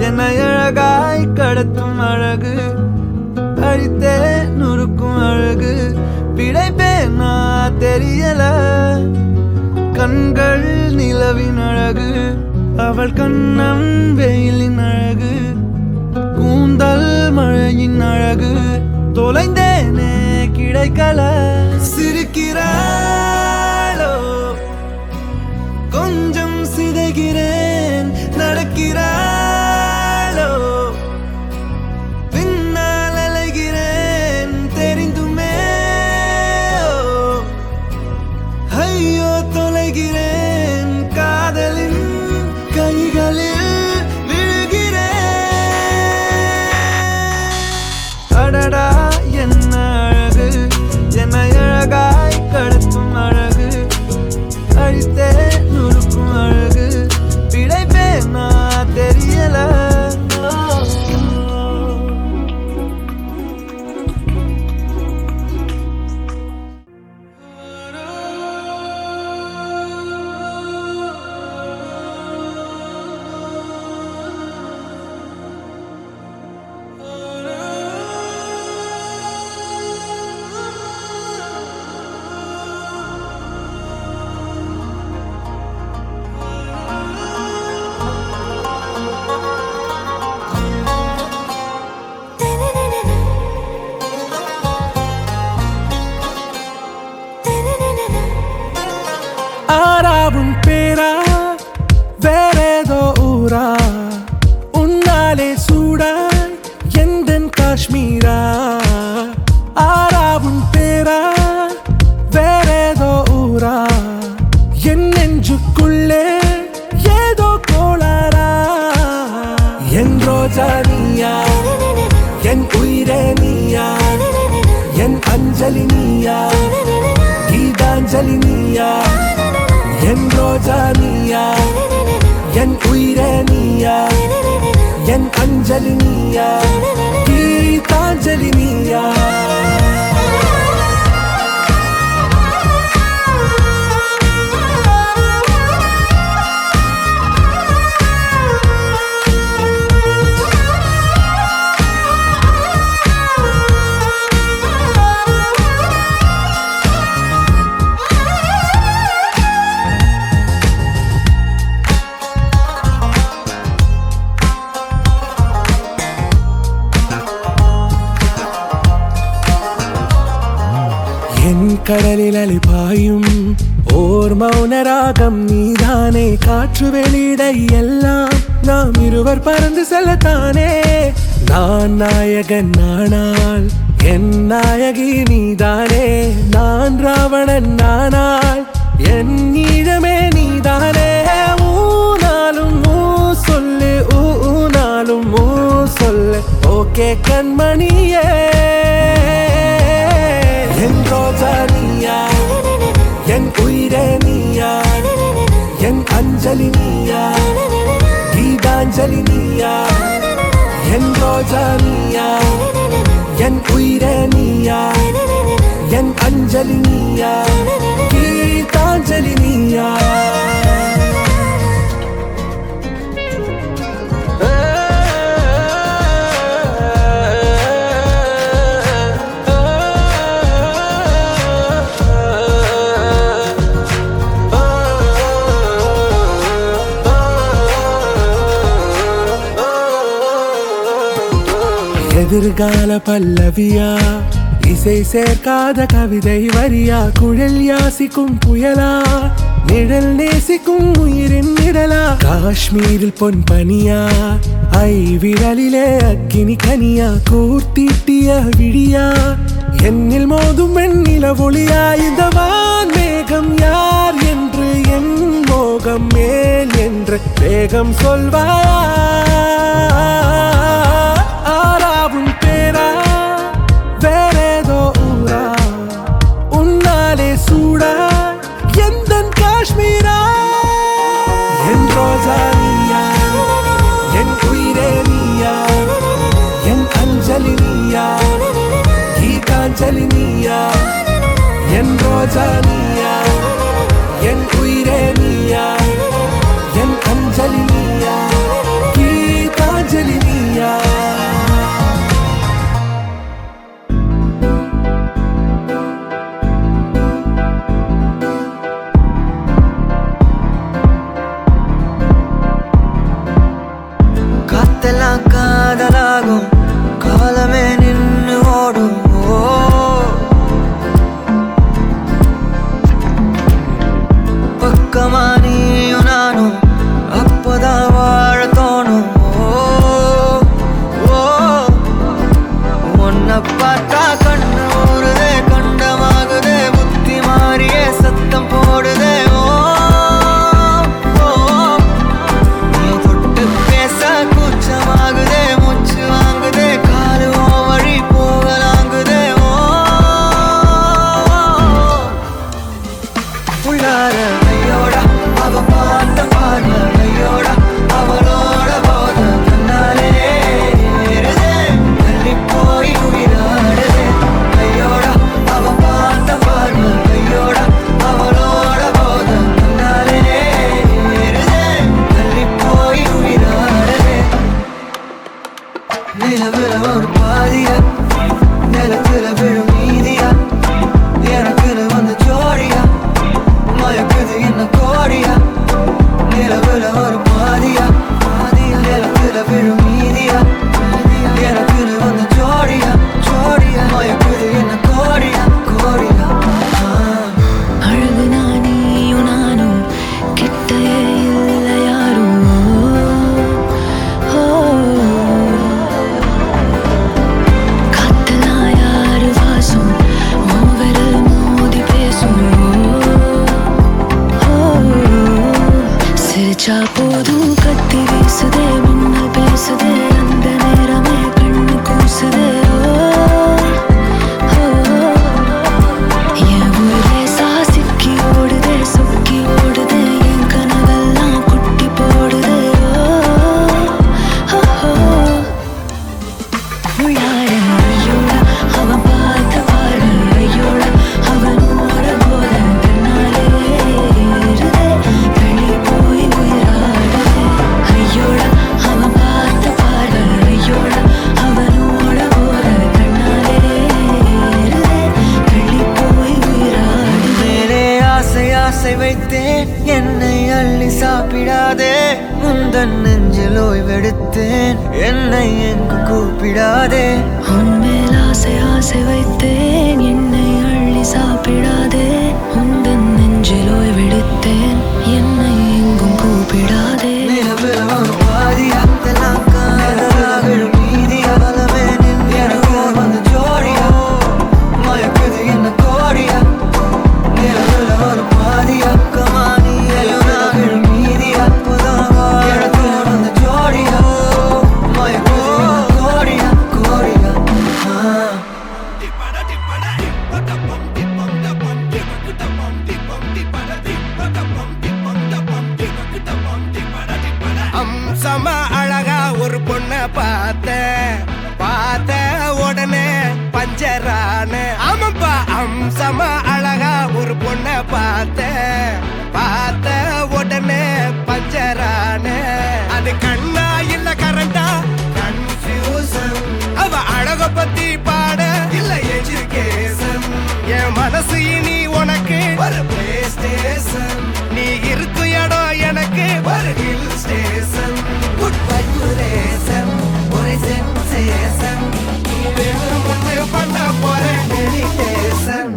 என்னை அழகாய் கடத்தும் அழகு அழித்தே நுறுக்கும் அழகு பிழைப்பேனா தெரியல கண்கள் நிலவின் அழகு அவள் கண்ணம் வெயிலின் அழகு கூந்தல் மழையின் அழகு தொலைந்தேனே கிடைக்கல சிரிக்கிறாளோ கொஞ்சம் சிதைகிறேன் நடக்கிறாளோ பின்னால் அலைகிறேன் தெரிந்துமே ஐயோ தொலைகிறேன் காதலின் கைகளில் விழுகிறேன் அடடா என்ன அழகு என்னை அழகாய் கடத்தும் அழகு அழித்தே நுறுக்கும் அழகு பிழைப்பேனா தெரியல ஆறாவும் பேரா வேறேதோ ஊரா உன்னாலே சூடாய் எந்தன் காஷ்மீரா ஆறாவும் பேரா வேறேதோ ஊரா என் நெஞ்சுக்குள்ளே ஏதோ கோளாரா என் ரோஜா நீயா என் உயிரே நீயா என் அஞ்சலி நீயா கீதாஞ்சலி நீயா என் ரோஜா நீயா என் உயிரே நீயா என் அஞ்சலி நீயா கீதாஞ்சலி நீயா கடலில் அலிபாயும் ஓர் மௌனராகம் நீதானே காற்று வெளியிட எல்லாம் நாம் இருவர் பறந்து செல்லத்தானே நான் நாயகன் நானால் என் நாயகி நீதானே நான் ராவணன் நானால் என் ஈழமே நீதானே ஊனாலும் ஊ சொல்லு ஊனாலும் ஊ சொல்லு ஓகே கண்மணியே என் ரோஜா நீயா என் உயிரே நீயா என் அஞ்சலி நீயா கீதாஞ்சலி நீயா என் ரோஜா நீயா என் உயிரே நீயா என் அஞ்சலி நீயா கீதாஞ்சலி நீயா எதிர்கால பல்லவியா இசை சேர்க்காத கவிதை வரியா குழல் யாசிக்கும் புயலா நிழல் நேசிக்கும் உயிரின் நிழலா காஷ்மீரில் பொன் பனியா ஐ விரலிலே அக்கினி கனியா கூர்த்தீட்டிய விழியா என்னில் மோதும் வெண்ணில ஒளியா இந்த வான்மேகம் யார் என்று என் மோகம் மேல் என்று வேகம் சொல்வாயா ஆறாவும் பேரா வேறேதோ ஊரா உன்னாலே சூடா எந்தன் காஷ்மீரா என் ரோஜா நீயா என் உயிரே நீயா என் அஞ்சலி நீயா கீதாஞ்சலி நீயா என் ரோஜா நீயா என் உயிரே நீயா என் அஞ்சலி நீயா கீதாஞ்சலி நீயா காத்தெல்லாம் காதலாகும் காலமே நின்று ஓடும் விட்டேன் என்னை அள்ளி சாப்பிடாதே முந்தன் நெஞ்சில் ஓய்வெடுத்தேன் என்னை எங்கு கூப்பிடாதே உன்மேல் ஆசை ஆசை வைத்தேன் என்னை அள்ளி சாப்பிடாதே உந்தன் நெஞ்சில் ஓய்வெடுத்தேன் என்னை எங்கும் கூப்பிடாதே நிலவில் பாதியா தெல்லாம் காதலாக மீதியா பலமே நின்று எனக்கு வந்து ஜோடியா மயக்குது என்ன கோடியா நிலவில் ஒரு பாதியா கமானியாக மீதியா புதாவா எனக்கு வந்து ஜோடியா மயக்குது என்ன கோடியா கோடியா அம்சமா அழகா ஒரு பொண்ண பார்த்த உடனே பஞ்சரான ஆமாப்பா அம்சமா அழகா ஒரு பொண்ண பார்த்த உடனே பஞ்சரான அது கண்ணா இல்ல கரண்டா கன்ஃபியூசன் அவ அழக பத்தி பாட இல்ல எஜுகேஷன் என் மனசு இனி உனக்கு ஒரு பிளே ஸ்டேஷன் நீ இருக்கும் இடம் எனக்கு ஒரு ஹில் ஸ்டேஷன் குட் வைப்ரேஷன் ஒரு சென்சேஷன் நீ வேணும் ஒன்று பண்ண போற மெடிடேஷன்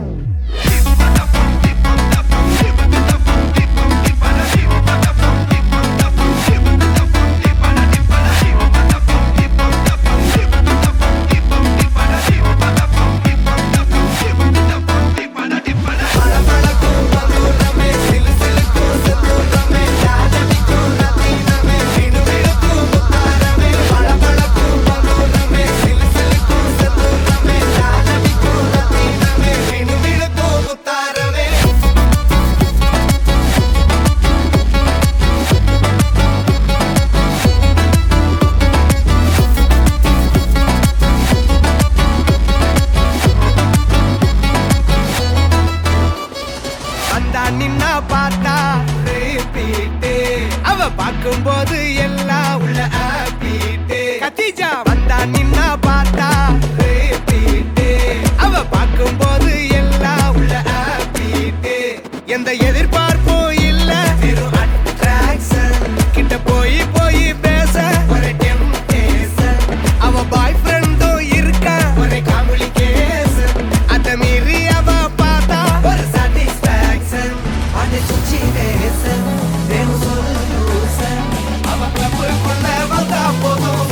நின்னா பார்த்தா ரிப்பீட்டு அவ பார்க்கும்போது எல்லாம் உள்ள ஆப்பீட்டு கத்திஜா வந்தா நின்னா பார்த்தா ரிப்பீட்டு அவ பார்க்கும்போது எல்லாம் உள்ள ஆப்பீட்டு எந்த எதிர்பார்ப்பும் இல்ல வெறும் அட்ராக்ஷன் கிட்ட போய் பேச ஒரு டெம்டேஷன் அவ பாய் ஃப்ரெண்டும் இருக்கா ஒரு காம்ப்ளிகேஷன் அத மீறி அவ பார்த்தா ஒரு satisfaction அந்த situation வேணும் சொல்யூஷன் அவ கிளப்புக்குள்ள வந்தா போதும்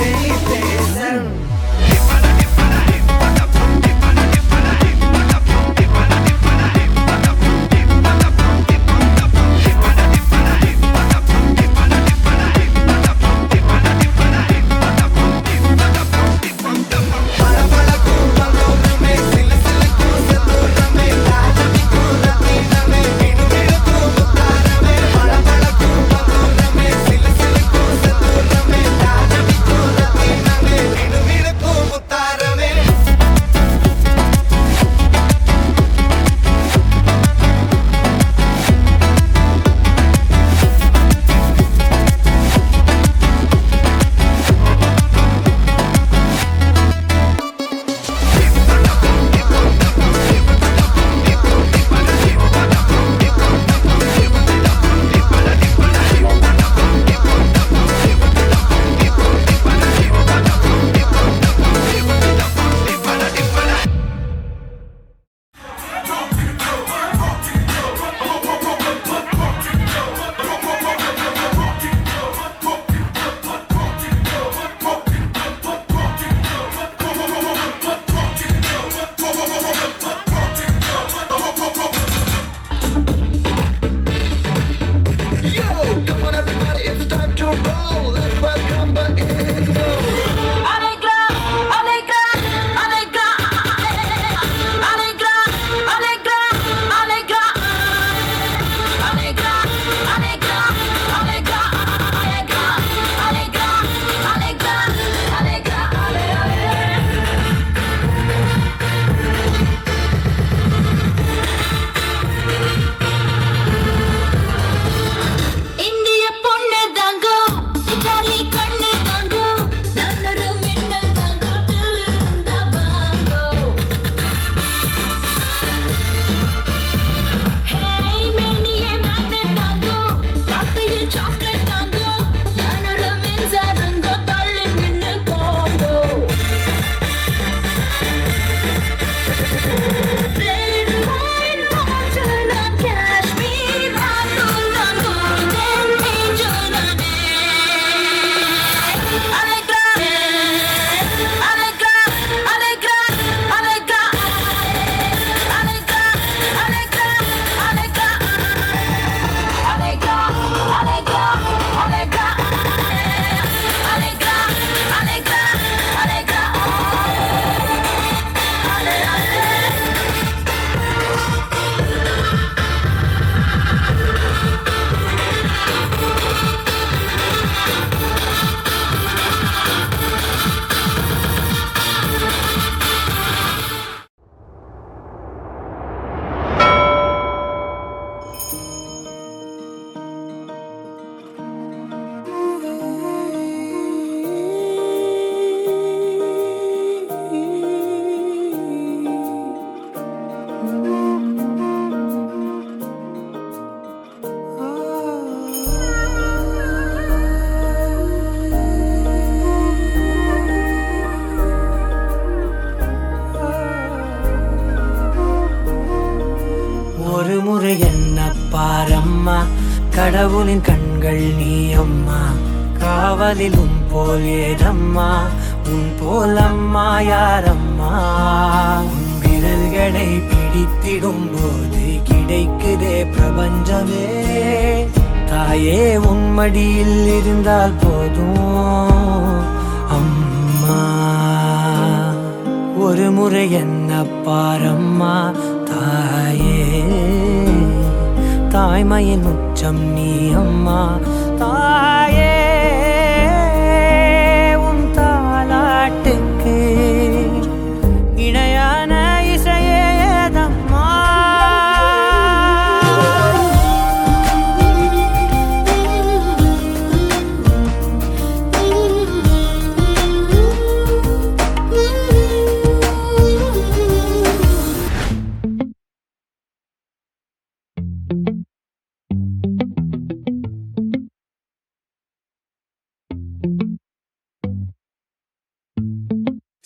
கடவுளின் கண்கள் நீ அம்மா, காவலிலும் போல் ஏதம்மா, உன் போல் அம்மா யாரம்மா. உன் விரல்களை பிடித்திடும் போது கிடைக்குதே பிரபஞ்சமே. தாயே உன் மடியில் இருந்தால் போதும் அம்மா. ஒரு முறை என்ன பாரம்மா தாயே, தாய்மையின் உச்சம் நீ அம்மா. தாயே உன் தாலாட்டுக்கு இணையான இசையே ஏதம்மா.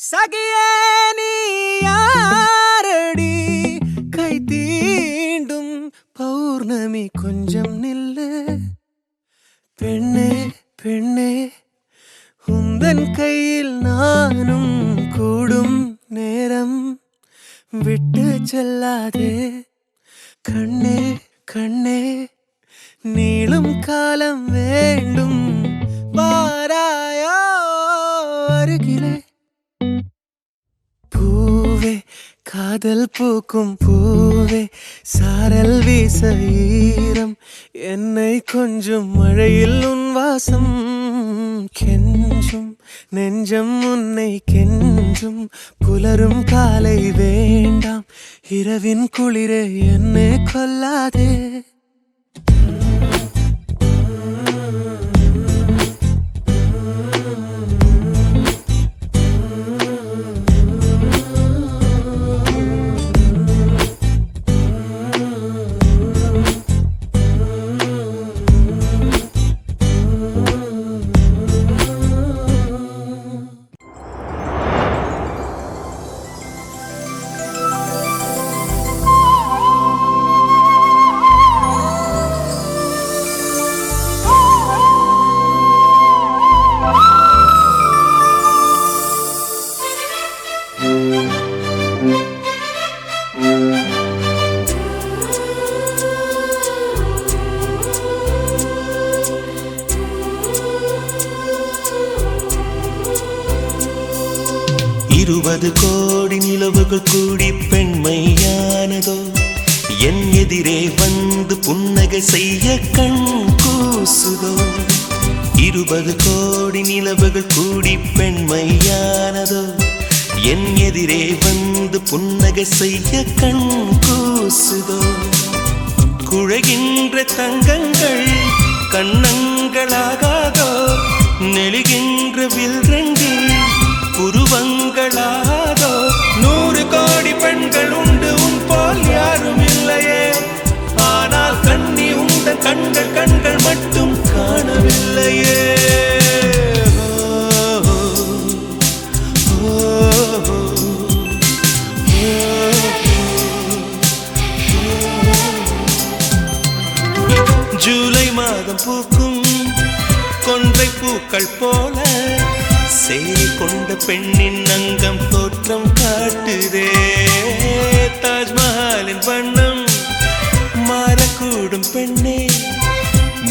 சகியே நீ யாரடி, கை தீண்டும் பௌர்ணமி கொஞ்சம் நில்லு. பெண்ணே பெண்ணே உந்தன் கையில் நானும் கூடும் நேரம் விட்டு செல்லாதே. கண்ணே கண்ணே நீளும் காலம் வேண்டும், வாராயோ அருகிலே. பூவே காதல் பூக்கும் பூவே, சாரல் வீச ஈரம் என்னை கொஞ்சம் மழையில் உன் வாசம். கெஞ்சும் நெஞ்சம் உன்னை கெஞ்சும், புலரும் காலை வேண்டாம், இரவின் குளிரே என்னை கொல்லாதே. இருபது கோடி நிலவுகள் கூடி பெண்மையானதோ, என் எதிரே வந்து புன்னகை செய்ய கண் கூசுதோ. 20 கோடி நிலவுகள் கூடி பெண்மையானதோ, என் எதிரே வந்து புன்னகை செய்ய கண் கூசுதோ. குழைகின்ற தங்கங்கள் கண்ணங்களாகாதோ, நெளிகின்ற வில் ரெண்டு புருவங்களாதோ. 100 கோடி பெண்கள் உண்டு உன் போல் யாரும் இல்லையே, ஆனால் கண்ணி உண்ட கண்கள் கண்கள் மட்டும் காணவில்லையே. ஜூலை மாதம் பூக்கும் கொன்றை பூக்கள் போல, சேரி கொண்ட பெண்ணின் அங்கம் தோற்றம் காட்டுதே. தாஜ்மஹாலின் வண்ணம் மாறக்கூடும் பெண்ணே,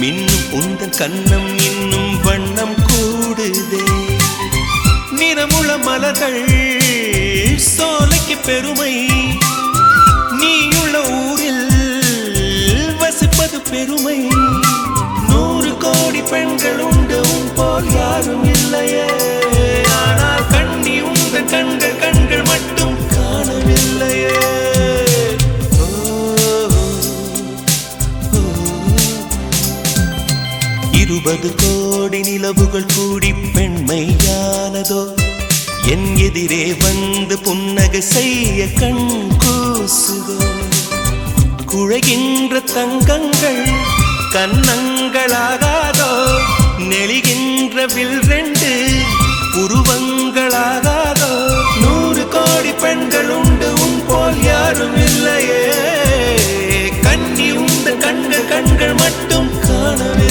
மின்னும் உந்தன் கண்ணம் இன்னும் வண்ணம் கூடுதே. நிறமுள மலர்கள் சோலைக்கு பெருமை, நீயுள்ள ஊரில் வசிப்பது பெருமை. 100 கோடி பெண்கள் உண்டு உன் போல் யாரும் இல்லையே, ஆனால் கண்ணி உந்தன் கண்கள் கண்கள் மட்டும் காணவில்லையே. 20 கோடி நிலவுகள் கூடி பெண்மையானதோ, என் எதிரே வந்து புன்னகை செய்ய கண் கூசுதோ. குழைகின்ற தங்கங்கள் கண்ணங்களாகாதோ, நெளிகின்ற வில் ரெண்டு புருவங்களாகாதோ. 100 கோடி பெண்கள் உண்டு உன் போல் யாரும் இல்லையே, கண்ணி உந்த கண்கள் கண்கள் மட்டும் காணவே.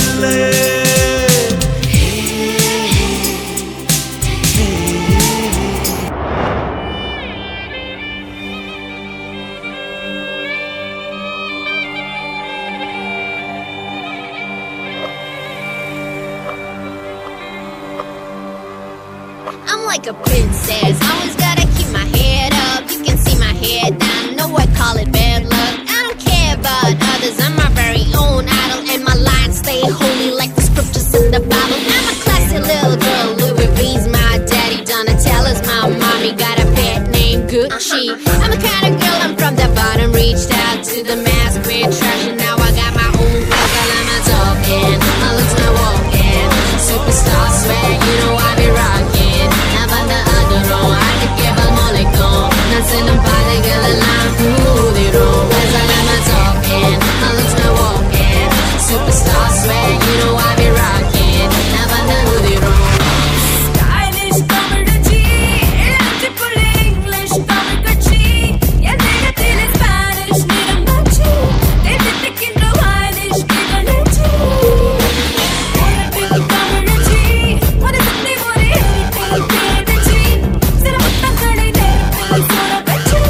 I'm like a princess, always gotta keep my head up. You can see my head down, no I call it bad luck. I don't care about others, I'm my very own idol. And my lines stay holy like the scriptures in the Bible. I'm a classy little girl, Louis V's my daddy, Donatella's my mommy, got a pet named Gucci. I'm the kind of girl, I'm from the bottom, reached out to the mass, quit trash, and now I got my own flow. Girl, I'm a talking, my looks my walking, superstar swag, you know I be rocking. Now I'm the underdog, I can give a molecule. Dancing in party, girl, and I'm through the room. Cause I'm a talking, my looks my walking, superstar swag, you know I be rocking. Now I'm the room. Stylish தமிழச்சி, இளஞ்சி புள்ளி English Tamil கட்சி, என் தேகத்திலே Spanish நிறம் காட்சி, தேடித்திக்கின்ற Irish நிகழ்ச்சி. உனக்கு தமிழச்சி, ஒரு சுத்தி ஒரு எழுத்தி தேடிச்சி, சிறு முத்தங்களை நெருப்பில் சுட வச்சு,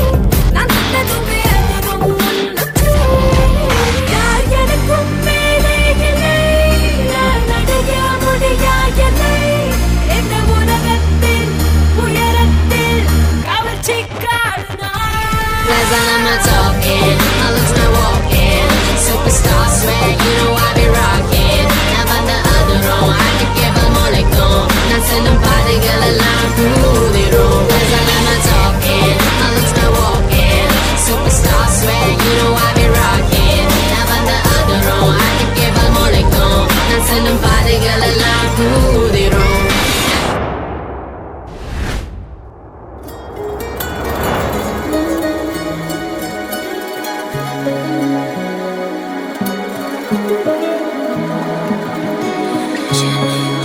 நான் தொட்டதுமே அதுவும் உன்னுச்சு. யார் எனக்கும் மேலே இல்லை, நான் அடைய முடியா எல்லை. இந்த உலகத்தின் உயரத்தில் கவர்ச்சிக்காடு நான். Cause I'm a talking, my looks my walking, superstar swag, you know I be rocking. Now I'm the underdog, I can give a molecule. Dancing in party, girl, I'm through the room. Cause I'm a talking, my looks my walking, superstar swag, you know I be rocking. Now I'm the underdog, I can give a molecule. Dancing in party, girl, I'm through the room. Jenny.